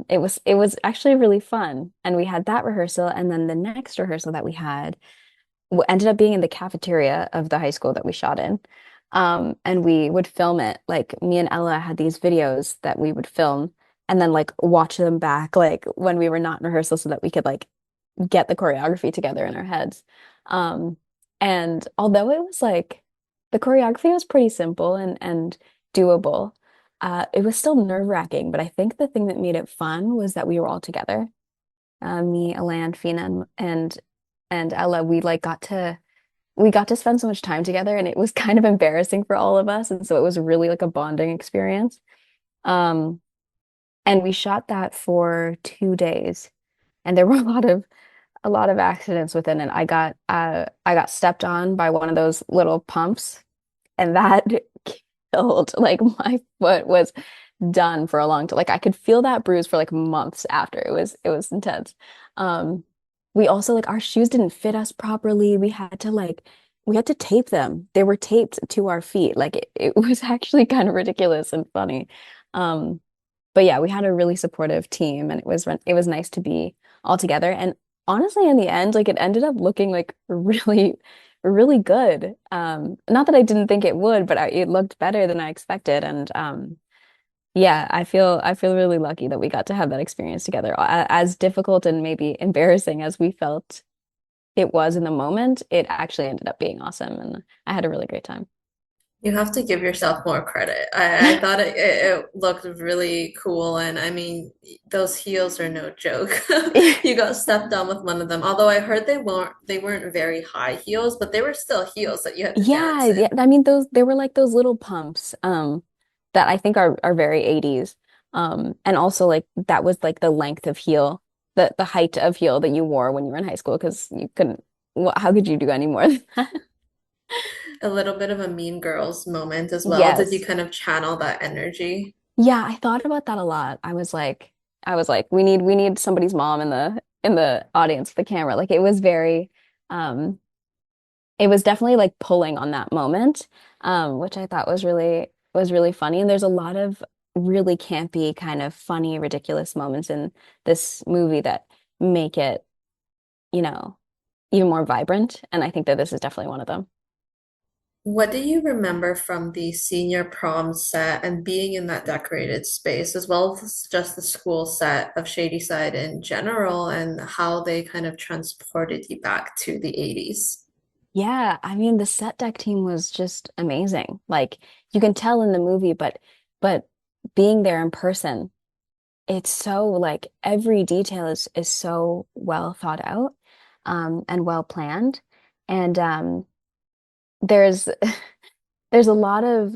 it was actually really fun. And we had that rehearsal, and then the next rehearsal that we had ended up being in the cafeteria of the high school that we shot in. And we would film it. Like me and Ella had these videos that we would film and then like watch them back like when we were not in rehearsal so that we could like get the choreography together in our heads. Um, and although it was like the choreography was pretty simple and doable, it was still nerve-wracking. But I think the thing that made it fun was that we were all together. Me, Alan, Fina, and Ella, we got to spend so much time together, and it was kind of embarrassing for all of us, and so it was really like a bonding experience. Um, and we shot that for 2 days, and there were a lot of accidents within it. I got stepped on by one of those little pumps, and that killed. Like my foot was done for a long time. Like I could feel that bruise for like months after. It was intense. Um, we also like our shoes didn't fit us properly. We had to tape them. They were taped to our feet. Like it was actually kind of ridiculous and funny. Um, but yeah, we had a really supportive team and it was nice to be all together. And honestly, in the end, like it ended up looking like really, really good. Not that I didn't think it would, but it looked better than I expected. And yeah, I feel really lucky that we got to have that experience together. As difficult and maybe embarrassing as we felt it was in the moment, it actually ended up being awesome, and I had a really great time. You have to give yourself more credit. I thought it looked really cool, and I mean, those heels are no joke. You got stepped on with one of them. Although I heard they weren't very high heels, but they were still heels that you had to Yeah, dance yeah. in. I mean, those they were like those little pumps, that I think are very 80s. And also like that was like the length of heel, the height of heel that you wore when you were in high school because you couldn't. Well, how could you do any more than that? A little bit of a Mean Girls moment as well. Did you Yes. kind of channel that energy? Yeah, I thought about that a lot. I was like, we need somebody's mom in the audience with the camera. Like it was very, um, it was definitely like pulling on that moment, which I thought was really funny. And there's a lot of really campy, kind of funny, ridiculous moments in this movie that make it, you know, even more vibrant. And I think that this is definitely one of them. What do you remember from the senior prom set and being in that decorated space, as well as just the school set of Shadyside in general, and how they kind of transported you back to the 80s? Yeah, I mean the set deck team was just amazing. Like you can tell in the movie, but being there in person, it's so like every detail is so well thought out, and well planned. And there's there's a lot of,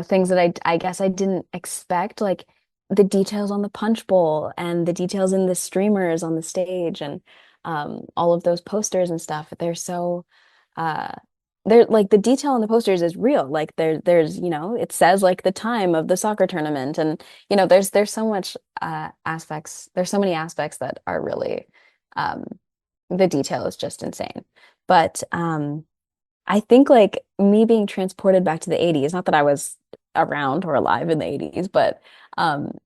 things that I guess I didn't expect, like the details on the punch bowl and the details in the streamers on the stage and all of those posters and stuff. Uh they're like the detail on the posters is real. Like there's, it says like the time of the soccer tournament and there's so much there's so many aspects that are really um the detail is just insane. But I think like me being transported back to the 80s, not that I was around or alive in the 80s, but um,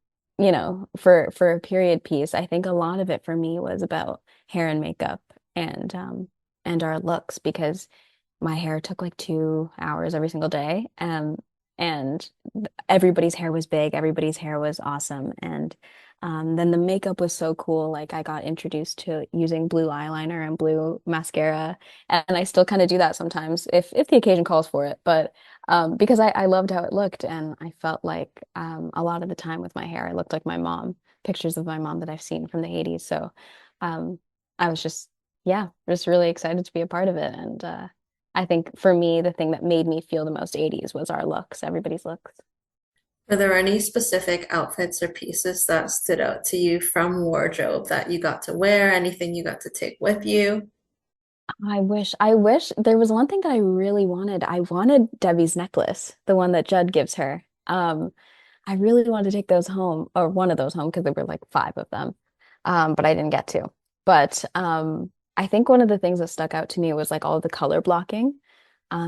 for a period piece, I think a lot of it for me was about hair and makeup and our looks because my hair took like 2 hours every single day. And everybody's hair was big, everybody's hair was awesome. And then the makeup was so cool. Like I got introduced to using blue eyeliner and blue mascara. And I still kind of do that sometimes if the occasion calls for it. But because I loved how it looked and I felt like a lot of the time with my hair, I looked like my mom, pictures of my mom that I've seen from the 80s. So um, I was yeah, just really excited to be a part of it. And I think for me, the thing that made me feel the most 80s was our looks, everybody's looks. Were there any specific outfits or pieces that stood out to you from wardrobe that you got to wear? Anything you got to take with you? I wish there was one thing that I really wanted. I wanted Debbie's necklace, the one that Judd gives her. I really wanted to take those home, or one of those home, because there were like five of them. But I didn't get to. But I think one of the things that stuck out to me was like all the color blocking.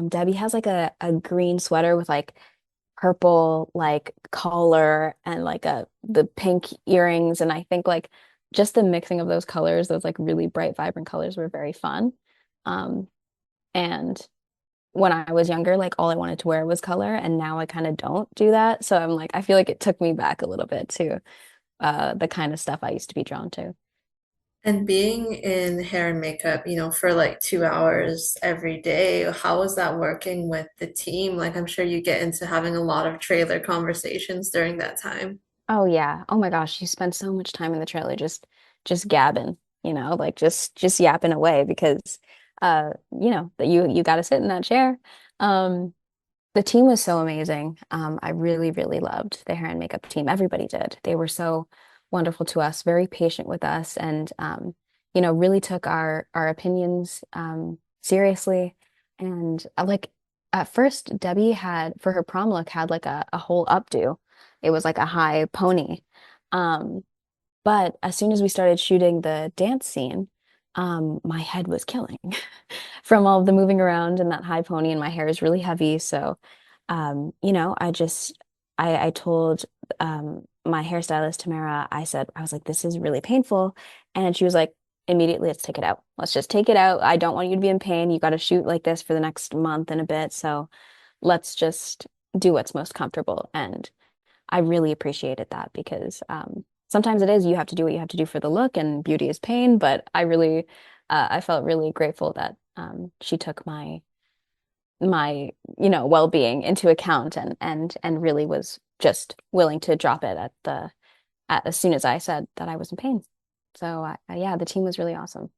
Debbie has like a green sweater with like purple like collar and like the pink earrings. And I think like just the mixing of those colors, those like really bright, vibrant colors were very fun. Um, and when I was younger, like all I wanted to wear was color, and now I kind of don't do that. So I'm like, I feel like it took me back a little bit to the kind of stuff I used to be drawn to. And being in hair and makeup, for like 2 hours every day, how was that working with the team? Like, I'm sure you get into having a lot of trailer conversations during that time. Oh yeah. Oh my gosh, you spend so much time in the trailer just gabbing, like just yapping away because that you got to sit in that chair. Um the team was so amazing. I really, really loved the hair and makeup team. Everybody did. They were so wonderful to us, very patient with us, and really took our opinions seriously. And like at first, Debbie had for her prom look had like a whole updo. It was like a high pony. Um, but as soon as we started shooting the dance scene, my head was killing from all of the moving around and that high pony, and my hair is really heavy. So, I told my hairstylist Tamara, I was like, this is really painful. And she was like, immediately, let's take it out. Let's just take it out. I don't want you to be in pain. You got to shoot like this for the next month and a bit. So let's just do what's most comfortable. And I really appreciated that because sometimes it is you have to do what you have to do for the look, and beauty is pain. But I felt really grateful that she took my well-being into account and really was just willing to drop it as soon as I said that I was in pain. So yeah, the team was really awesome.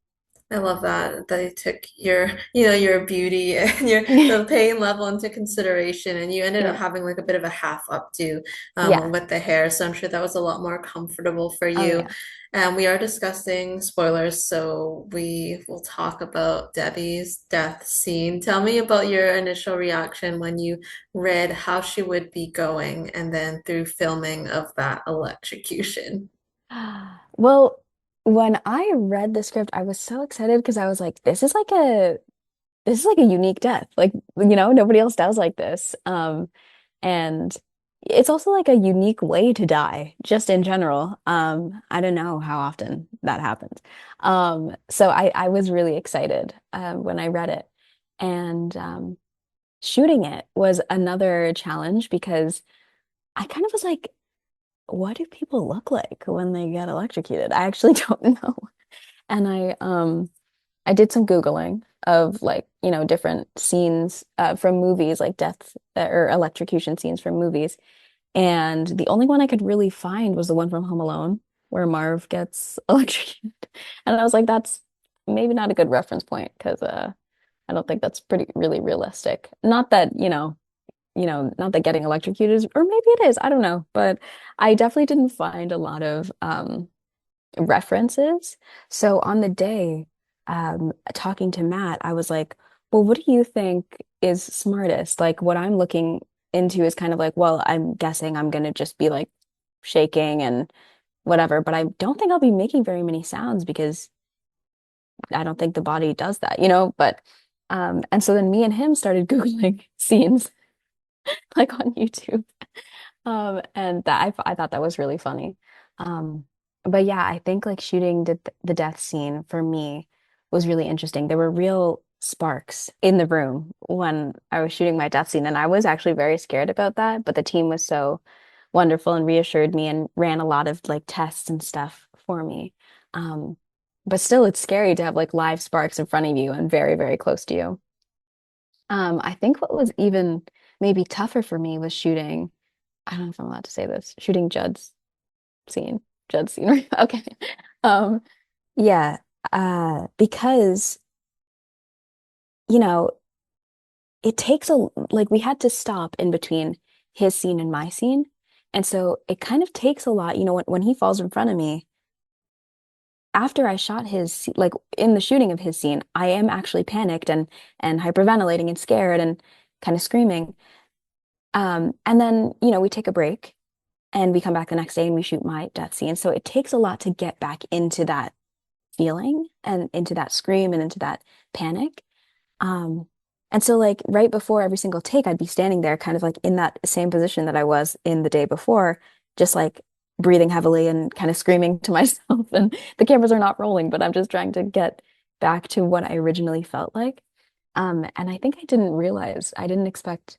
I love that they took your beauty and your the pain level into consideration, and you ended up Yeah. having like a bit of a half updo Yeah. with the hair. So I'm sure that was a lot more comfortable for Oh you. yeah. And we are discussing spoilers, so we will talk about Debbie's death scene. Tell me about your initial reaction when you read how she would be going, and then through filming of that electrocution. Well, when I read the script, I was so excited because I was like, this is like a unique death. Like, nobody else does like this. And it's also like a unique way to die, just in general. I don't know how often that happens. So I was really excited when I read it. And shooting it was another challenge because I kind of was like, what do people look like when they get electrocuted? I actually don't know. And I did some Googling of like, different scenes from movies, like death or electrocution scenes from movies. And the only one I could really find was the one from Home Alone where Marv gets electrocuted. And I was like, that's maybe not a good reference point because I don't think that's pretty really realistic. Not that, not that getting electrocuted is, or maybe it is, I don't know. But I definitely didn't find a lot of references. So on the day, talking to Matt, I was like, well, what do you think is smartest? Like what I'm looking into is kind of like, well, I'm guessing I'm gonna just be like shaking and whatever, but I don't think I'll be making very many sounds because I don't think the body does that. But and so then me and him started Googling scenes like on YouTube. And I thought that was really funny. Um, but yeah, I think like shooting the death scene for me was really interesting. There were real sparks in the room when I was shooting my death scene, and I was actually very scared about that. But the team was so wonderful and reassured me and ran a lot of like tests and stuff for me. Um, but still, it's scary to have like live sparks in front of you and very, very close to you. I think what was even maybe tougher for me was shooting. I don't know if I'm allowed to say this. Shooting scene. Judd's scene, right? Okay. Um, yeah, because, you know, it takes like we had to stop in between his scene and my scene. And so it kind of takes a lot, when he falls in front of me, after I shot like in the shooting of his scene, I am actually panicked and hyperventilating and scared and kind of screaming. And then, we take a break and we come back the next day and we shoot my death scene. So it takes a lot to get back into that feeling and into that scream and into that panic. Um, and so like right before every single take, I'd be standing there kind of like in that same position that I was in the day before, just like breathing heavily and kind of screaming to myself. And the cameras are not rolling, but I'm just trying to get back to what I originally felt like. And I think I didn't expect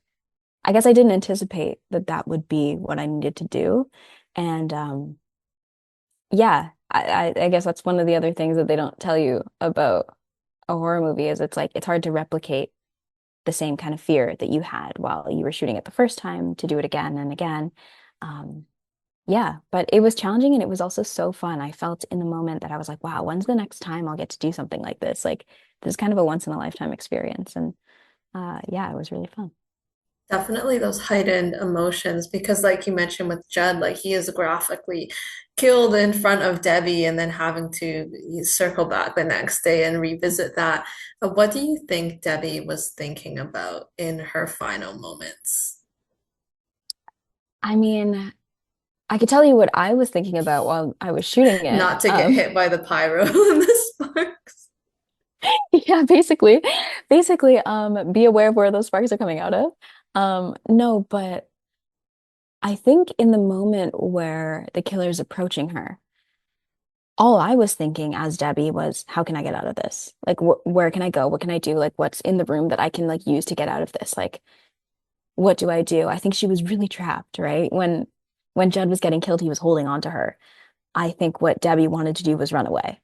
I guess I didn't anticipate that that would be what I needed to do. And yeah, I guess that's one of the other things that they don't tell you about a horror movie is it's like it's hard to replicate the same kind of fear that you had while you were shooting it the first time to do it again and again. Um, yeah, but it was challenging and it was also so fun. I felt in the moment that I was like, wow, when's the next time I'll get to do something like this? Like this is kind of a once in a lifetime experience. And yeah, it was really fun. Definitely those heightened emotions because like you mentioned with Judd, like he is graphically killed in front of Debbie and then having to circle back the next day and revisit that. What do you think Debbie was thinking about in her final moments? I mean, I could tell you what I was thinking about while I was shooting it. Not to get hit by the pyro and the sparks. Yeah, basically, be aware of where those sparks are coming out of. No, but I think in the moment where the killer is approaching her, all I was thinking as Debbie was, how can I get out of this? Like, where can I go? What can I do? Like, what's in the room that I can like use to get out of this? Like, what do I do? I think she was really trapped, right? When Judd was getting killed, he was holding on to her. I think what Debbie wanted to do was run away,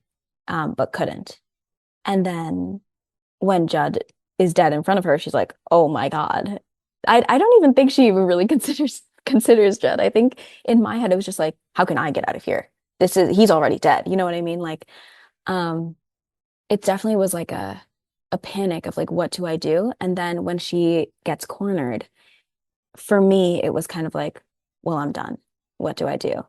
but couldn't. And then when Judd is dead in front of her, she's like, "Oh my God." I don't even think she even really considers Judd. I think in my head it was just like, how can I get out of here? He's already dead. You know what I mean? Like, um, it definitely was like a panic of like, what do I do? And then when she gets cornered, for me, it was kind of like, well, I'm done. What do I do?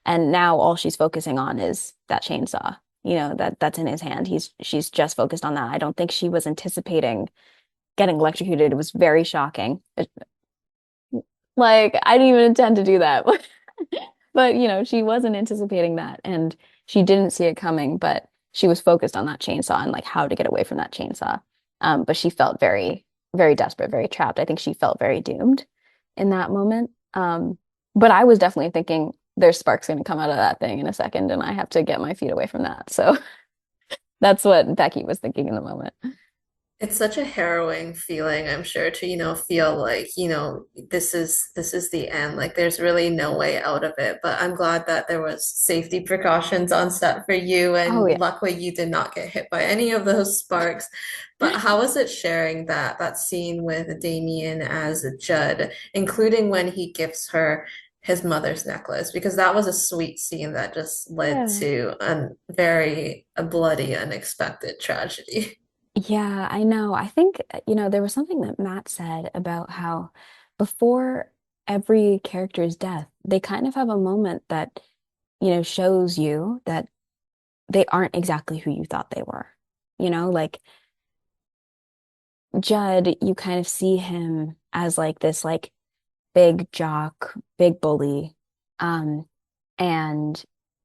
And now all she's focusing on is that chainsaw, that's in his hand. She's just focused on that. I don't think she was anticipating getting electrocuted. It was very shocking. Like, I didn't even intend to do that. But, she wasn't anticipating that and she didn't see it coming, but she was focused on that chainsaw and like how to get away from that chainsaw. But she felt very, very desperate, very trapped. I think she felt very doomed in that moment. But I was definitely thinking there's sparks going to come out of that thing in a second and I have to get my feet away from that. So that's what Becky was thinking in the moment. It's such a harrowing feeling, I'm sure, to, feel like, this is the end. Like there's really no way out of it. But I'm glad that there was safety precautions on set for you, Oh and yeah. luckily you did not get hit by any of those sparks. But how was it sharing that scene with Damien as Judd, including when he gives her his mother's necklace? Because that was a sweet scene that just led Yeah. to a bloody, unexpected tragedy. Yeah, I know. I think, there was something that Matt said about how before every character's death, they kind of have a moment that, shows you that they aren't exactly who you thought they were. Like Judd, you kind of see him as like this like big jock, big bully. Um, and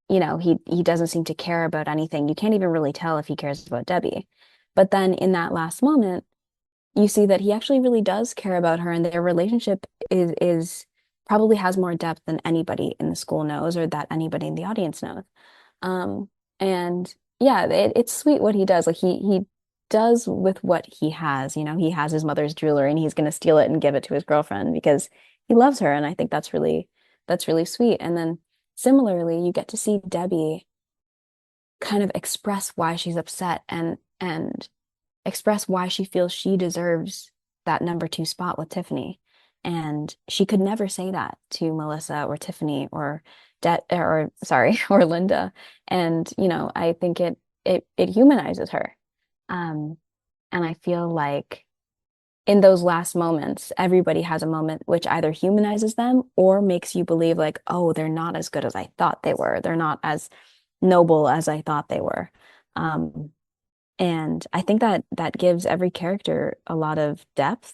he doesn't seem to care about anything. You can't even really tell if he cares about Debbie. But then in that last moment, you see that he actually really does care about her and their relationship is probably has more depth than anybody in the school knows or that anybody in the audience knows. Um, and yeah, it's sweet what he does. Like he does with what he has. He has his mother's jewelry and he's going to steal it and give it to his girlfriend because he loves her. And I think that's really sweet. And then similarly, you get to see Debbie kind of express why she's upset and express why she feels she deserves that number two spot with Tiffany. And she could never say that to Melissa or Tiffany or or sorry, or Linda. And, I think it humanizes her. Um, and I feel like in those last moments, everybody has a moment which either humanizes them or makes you believe like, oh, they're not as good as I thought they were. They're not as noble as I thought they were. Um, and I think that gives every character a lot of depth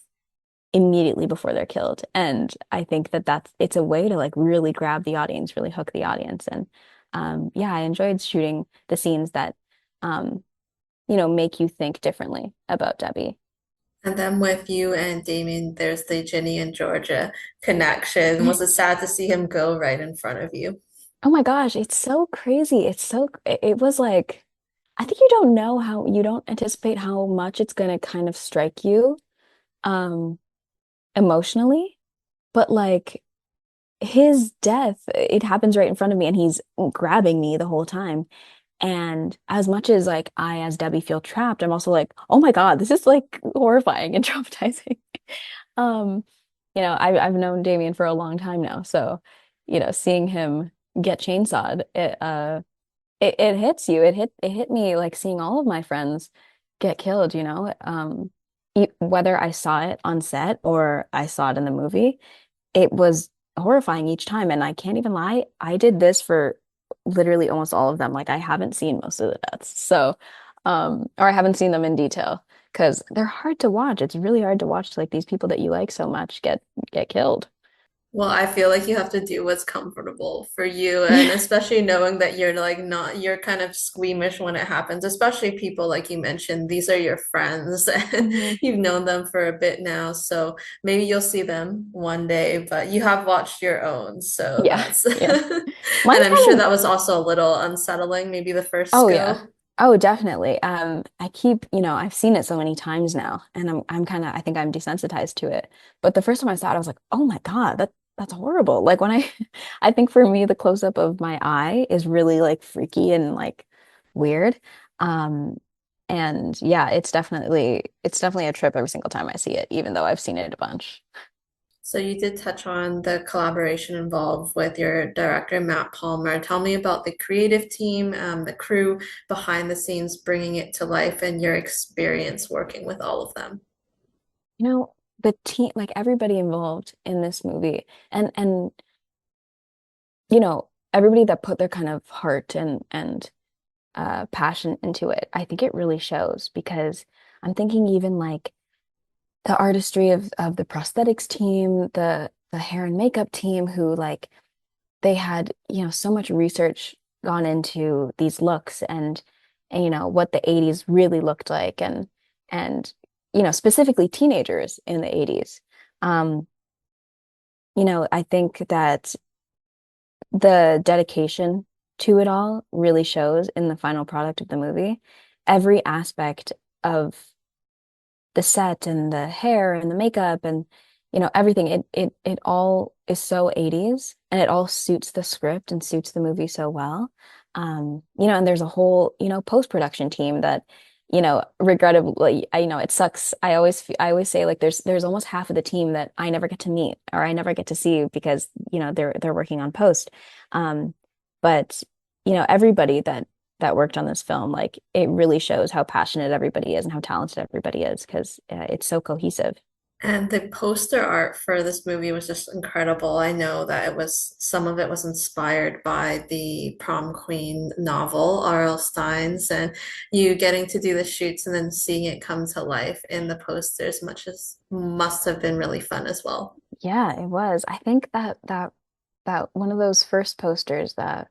immediately before they're killed. And I think it's a way to like really grab the audience, really hook the audience. And yeah, I enjoyed shooting the scenes that um, make you think differently about Debbie. And then with you and Damien, there's the Ginny and Georgia connection. Was it sad to see him go right in front of you? Oh my gosh, it's so crazy. It was like I think you don't anticipate how much it's gonna kind of strike you um emotionally, but like his death, it happens right in front of me and he's grabbing me the whole time. And as much as like I, as Debbie, feel trapped, I'm also like, oh my God, this is like horrifying and traumatizing. Um, I've known Damien for a long time now, so seeing him get chainsawed, it hits you. It hit me like seeing all of my friends get killed, whether I saw it on set or I saw it in the movie it was horrifying each time. And I can't even lie, I did this for literally almost all of them. Like I haven't seen most of the deaths. So, or I haven't seen them in detail because they're hard to watch. It's really hard to watch like these people that you like so much get killed. Well, I feel like you have to do what's comfortable for you, and especially knowing that you're like not, you're kind of squeamish when it happens, especially people like you mentioned, these are your friends and Hmm. you've known them for a bit now, so maybe you'll see them one day, but you have watched your own, so Yeah, that's, yeah. and Mine's I'm sure kind of, that was also a little unsettling, maybe the first oh yeah. go. Oh, definitely. I keep, I've seen it so many times now, and I'm kind of, I think I'm desensitized to it. But the first time I saw it, I was like, oh my God, that's horrible. Like when I think for me, the close up of my eye is really like freaky and like weird. Um, and yeah, it's definitely a trip every single time I see it, even though I've seen it a bunch. So you did touch on the collaboration involved with your director, Matt Palmer. Tell me about the creative team, the crew behind the scenes, bringing it to life, and your experience working with all of them. You know, the team, like everybody involved in this movie, and everybody that put their kind of heart and passion into it, I think it really shows because I'm thinking even like the artistry of the prosthetics team, the hair and makeup team who like they had, so much research gone into these looks and what the 80s really looked like and specifically teenagers in the 80s. Um, I think that the dedication to it all really shows in the final product of the movie. Every aspect of the set and the hair and the makeup and everything, it all is so 80s and it all suits the script and suits the movie so well. And there's a whole, post-production team that, regrettably, it sucks. I always say like there's almost half of the team that I never get to meet or I never get to see because, they're working on post. Um, but everybody that worked on this film, like it really shows how passionate everybody is and how talented everybody is because it's so cohesive. And the poster art for this movie was just incredible. I know that some of it was inspired by the Prom Queen novel, R.L. Stein's, and you getting to do the shoots and then seeing it come to life in the posters, much as must have been really fun as well. Yeah, it was. I think that one of those first posters that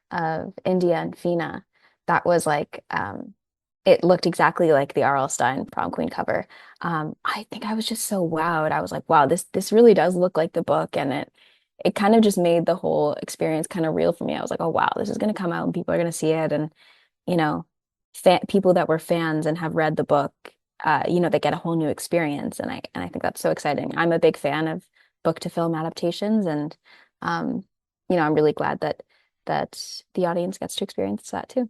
of India and Fina, that was like it looked exactly like the R.L. Stein Prom Queen cover. I think I was just so wowed. I was like, wow, this really does look like the book, and it kind of just made the whole experience kind of real for me. I was like, oh wow, this is gonna come out and people are gonna see it, and you know, people that were fans and have read the book, they get a whole new experience, and I think that's so exciting. I'm a big fan of book to film adaptations, and um, I'm really glad that the audience gets to experience that too.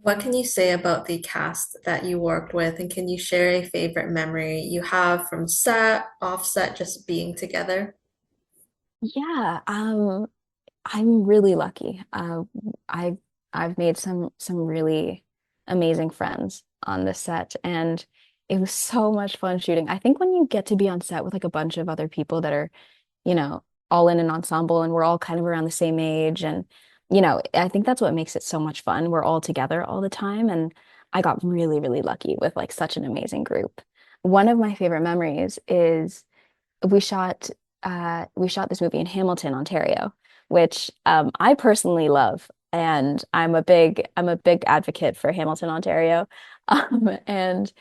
What can you say about the cast that you worked with, and can you share a favorite memory you have from set, offset, just being together? Yeah, I'm really lucky. I've I've made some really amazing friends on this set, and it was so much fun shooting. I think when you get to be on set with like a bunch of other people that are, you know, all in an ensemble and we're all kind of around the same age, and I think that's what makes it so much fun. We're all together all the time, and I got really, really lucky with like such an amazing group. One of my favorite memories is we shot we shot this movie in Hamilton, Ontario, which I personally love. And I'm a big advocate for Hamilton, Ontario. And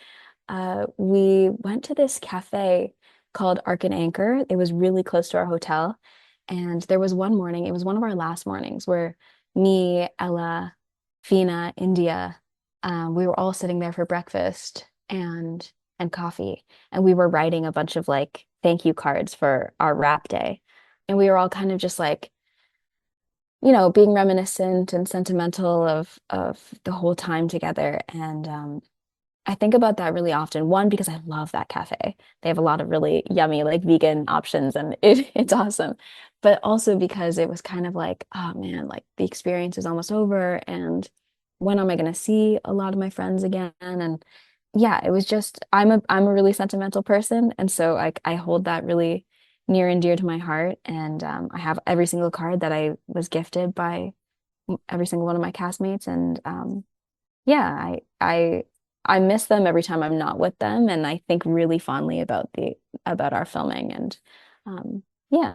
we went to this cafe called Ark and Anchor. It was really close to our hotel. And there was one morning, it was one of our last mornings where me, Ella, Fina, India, we were all sitting there for breakfast and coffee. And we were writing a bunch of like thank you cards for our wrap day. And we were all kind of just like, being reminiscent and sentimental of the whole time together. And I think about that really often. One, because I love that cafe. They have a lot of really yummy, like vegan options, and it's awesome. But also because it was kind of like, oh man, like the experience is almost over, and when am I going to see a lot of my friends again? And yeah, it was just I'm a really sentimental person, and so I hold that really near and dear to my heart. And I have every single card that I was gifted by every single one of my castmates, and yeah, I miss them every time I'm not with them, and I think really fondly about our filming and yeah.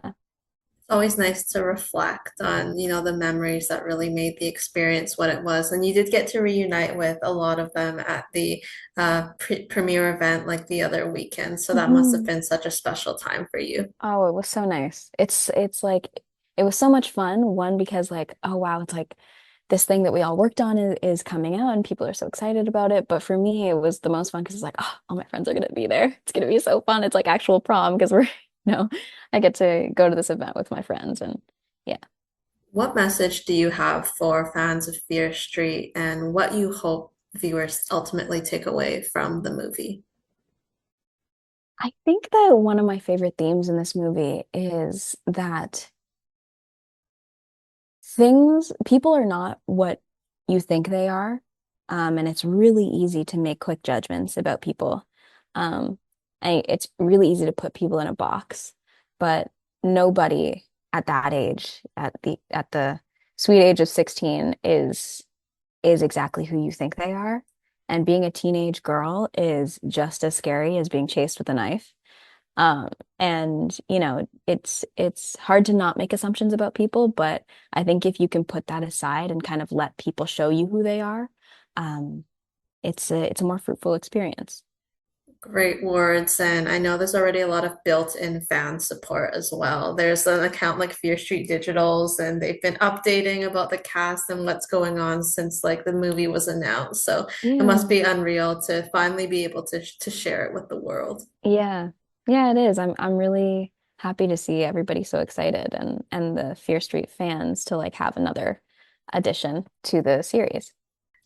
Always nice to reflect on, the memories that really made the experience what it was. And you did get to reunite with a lot of them at the premiere event like the other weekend. So that must have Mhm. been such a special time for you. Oh, it was so nice. It's like it was so much fun. One, because like, oh wow, it's like this thing that we all worked on is coming out and people are so excited about it. But for me, it was the most fun because it's like, oh, all my friends are gonna be there. It's gonna be so fun. It's like actual prom because we're, I get to go to this event with my friends and yeah. What message do you have for fans of Fear Street and what you hope viewers ultimately take away from the movie? I think that one of my favorite themes in this movie is that people are not what you think they are. And it's really easy to make quick judgments about people. Um, it's really easy to put people in a box, but nobody at that age, at the sweet age of 16 is exactly who you think they are. And being a teenage girl is just as scary as being chased with a knife. Um, and it's hard to not make assumptions about people, but I think if you can put that aside and kind of let people show you who they are, um, it's a more fruitful experience. Great words, and I know there's already a lot of built-in fan support as well. There's an account like Fear Street Digitals, and they've been updating about the cast and what's going on since like the movie was announced. So it must Yeah. be unreal to finally be able to share it with the world. Yeah. Yeah, it is. I'm really happy to see everybody so excited and the Fear Street fans to like have another addition to the series.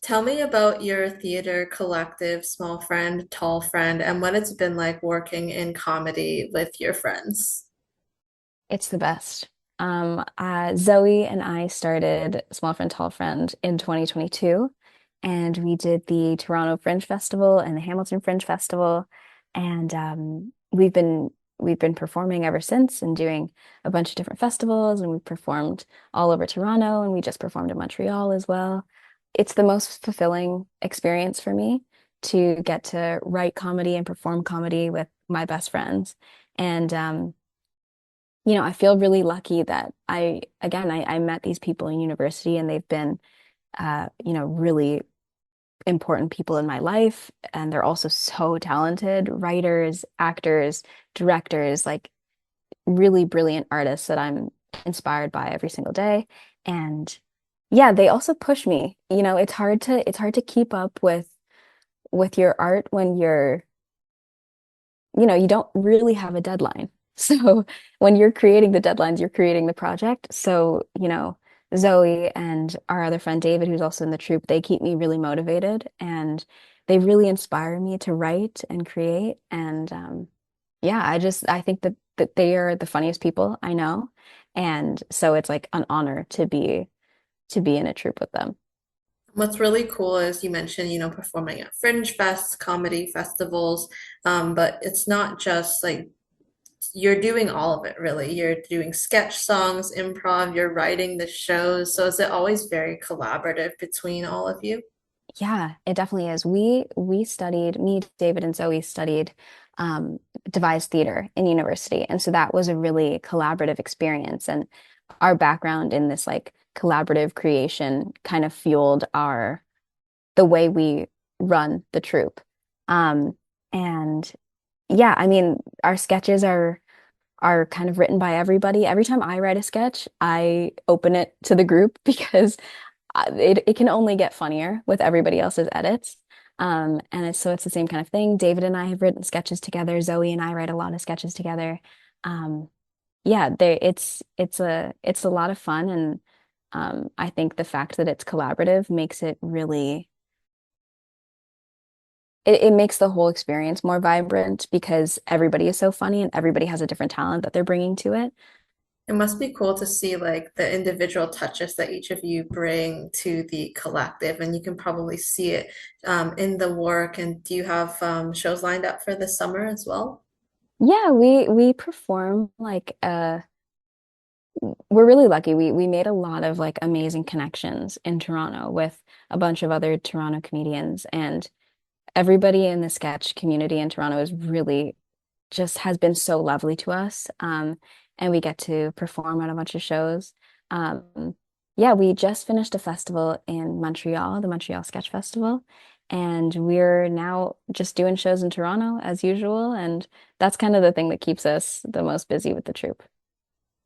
Tell me about your theater collective, Small Friend, Tall Friend, and what it's been like working in comedy with your friends. It's the best. Zoe and I started Small Friend Tall Friend in 2022, and we did the Toronto Fringe Festival and the Hamilton Fringe Festival, and we've been performing ever since and doing a bunch of different festivals, and we've performed all over Toronto, and we just performed in Montreal as well. It's the most fulfilling experience for me to get to write comedy and perform comedy with my best friends, and I feel really lucky that I met these people in university and they've been, really important people in my life. And they're also so talented writers, actors, directors, like really brilliant artists that I'm inspired by every single day. And yeah, they also push me. It's hard to keep up with your art when you don't really have a deadline. So when you're creating the deadlines, you're creating the project. So, Zoe and our other friend David, who's also in the troupe, they keep me really motivated and they really inspire me to write and create. And yeah, I think that they are the funniest people I know. And so it's like an honor to be in a troupe with them. What's really cool is you mentioned, performing at Fringe Fest, comedy festivals, but it's not just like you're doing all of it really. You're doing sketch songs, improv, you're writing the shows. So is it always very collaborative between all of you? Yeah, it definitely is. We studied, me, David, and Zoe studied devised theater in university. And so that was a really collaborative experience. And our background in this like collaborative creation kind of fueled the way we run the troupe. Um, and yeah, I mean, our sketches are kind of written by everybody. Every time I write a sketch, I open it to the group because it can only get funnier with everybody else's edits. And so it's the same kind of thing. David and I have written sketches together. Zoe and I write a lot of sketches together. Um, yeah, it's a lot of fun, and I think the fact that it's collaborative makes it really it makes the whole experience more vibrant because everybody is so funny and everybody has a different talent that they're bringing to it. It must be cool to see like the individual touches that each of you bring to the collective, and you can probably see it in the work. And do you have shows lined up for this summer as well? Yeah, we perform like we're really lucky. We made a lot of like amazing connections in Toronto with a bunch of other Toronto comedians, and everybody in the sketch community in Toronto is really just has been so lovely to us. and we get to perform at a bunch of shows. Um, yeah, we just finished a festival in Montreal, the Montreal Sketch Festival, and we're now just doing shows in Toronto as usual, and that's kind of the thing that keeps us the most busy with the troupe.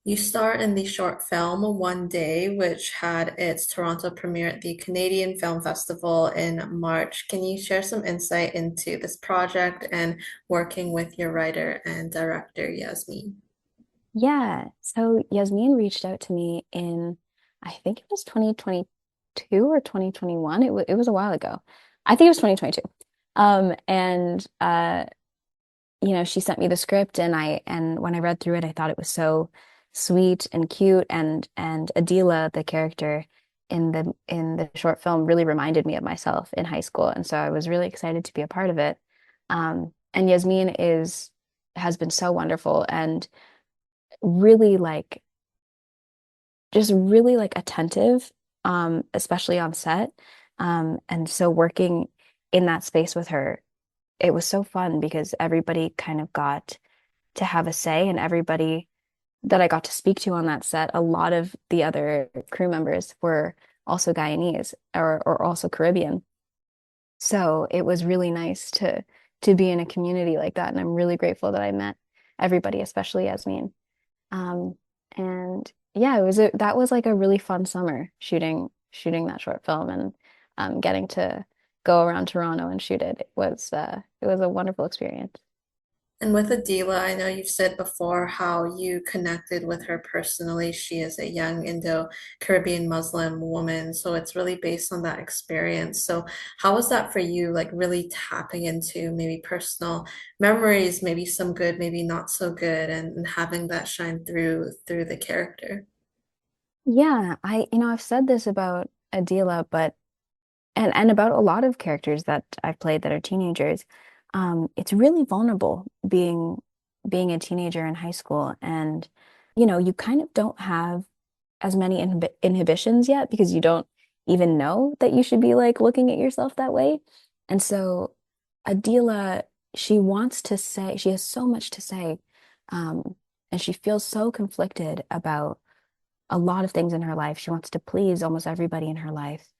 You star in the short film One Day, which had its Toronto premiere at the Canadian Film Festival in March. Can you share some insight into this project and working with your writer and director, Yasmin? Yeah, so Yasmin reached out to me in, I think it was 2022 or 2021. It was a while ago. I think it was 2022. And she sent me the script, and when I read through it, I thought it was so sweet and cute, and Adeela, the character in the short film, really reminded me of myself in high school, and so I was really excited to be a part of it. And Yasmin is has been so wonderful and really like just really like attentive, especially on set. And so working in that space with her, it was so fun because everybody kind of got to have a say, and everybody that I got to speak to on that set, a lot of the other crew members were also Guyanese or also Caribbean. So it was really nice to be in a community like that, and I'm really grateful that I met everybody, especially Yasmin. Um, and yeah, that was like a really fun summer shooting that short film, and getting to go around Toronto and shoot it. It was a wonderful experience. And with Adeela, I know you've said before how you connected with her personally. She is a young Indo-Caribbean Muslim woman, so it's really based on that experience. So, how was that for you, like really tapping into maybe personal memories, maybe some good, maybe not so good, and having that shine through the character? Yeah, I've said this about Adila, but and about a lot of characters that I've played that are teenagers. It's really vulnerable being a teenager in high school, and you kind of don't have as many inhibitions yet because you don't even know that you should be like looking at yourself that way. And so Adila, she has so much to say, and she feels so conflicted about a lot of things in her life. She wants to please almost everybody in her life,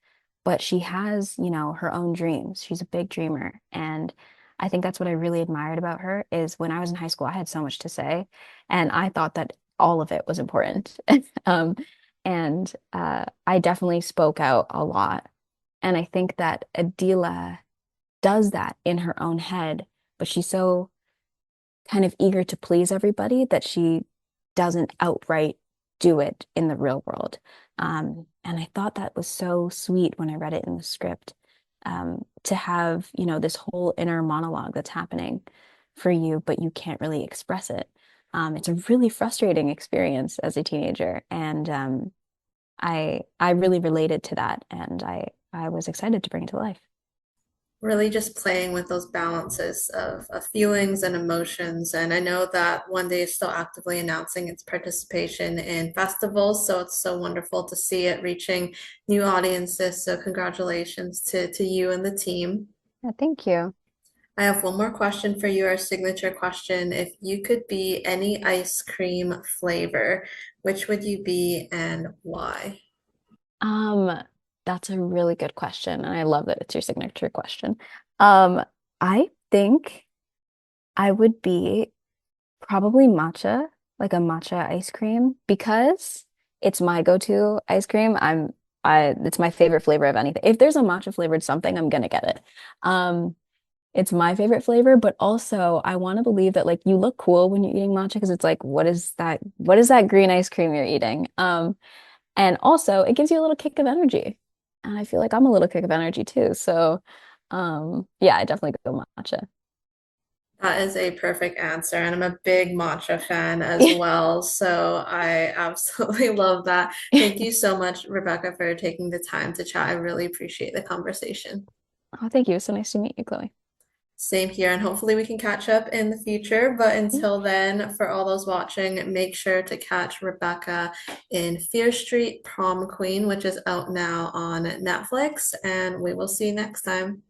but she has, her own dreams. She's a big dreamer. And I think that's what I really admired about her is when I was in high school, I had so much to say, and I thought that all of it was important. Um, and I definitely spoke out a lot. And I think that Adila does that in her own head, but she's so kind of eager to please everybody that she doesn't outright do it in the real world. And I thought that was so sweet when I read it in the script, to have, this whole inner monologue that's happening for you, but you can't really express it. It's a really frustrating experience as a teenager, and I really related to that, and I was excited to bring it to life. Really just playing with those balances of feelings and emotions. And I know that One Day is still actively announcing its participation in festivals, so it's so wonderful to see it reaching new audiences. So congratulations to you and the team. Yeah, thank you. I have one more question for you, our signature question. If you could be any ice cream flavor, which would you be and why? Um, that's a really good question, and I love that it's your signature question. Um, I think I would be probably matcha, like a matcha ice cream, because it's my go-to ice cream. It's my favorite flavor of anything. If there's a matcha flavored something, I'm gonna get it. It's my favorite flavor, but also I want to believe that like you look cool when you're eating matcha because it's like, what is that? What is that green ice cream you're eating? And also, it gives you a little kick of energy. And I feel like I'm a little kick of energy too. So, yeah, I definitely go matcha. That is a perfect answer, and I'm a big matcha fan as well. So I absolutely love that. Thank you so much, Rebecca, for taking the time to chat. I really appreciate the conversation. Oh, thank you. It's so nice to meet you, Chloe. Same here, and hopefully we can catch up in the future. But Yeah, until then, for all those watching, make sure to catch Rebecca in Fear Street Prom Queen, which is out now on Netflix, and we will see you next time.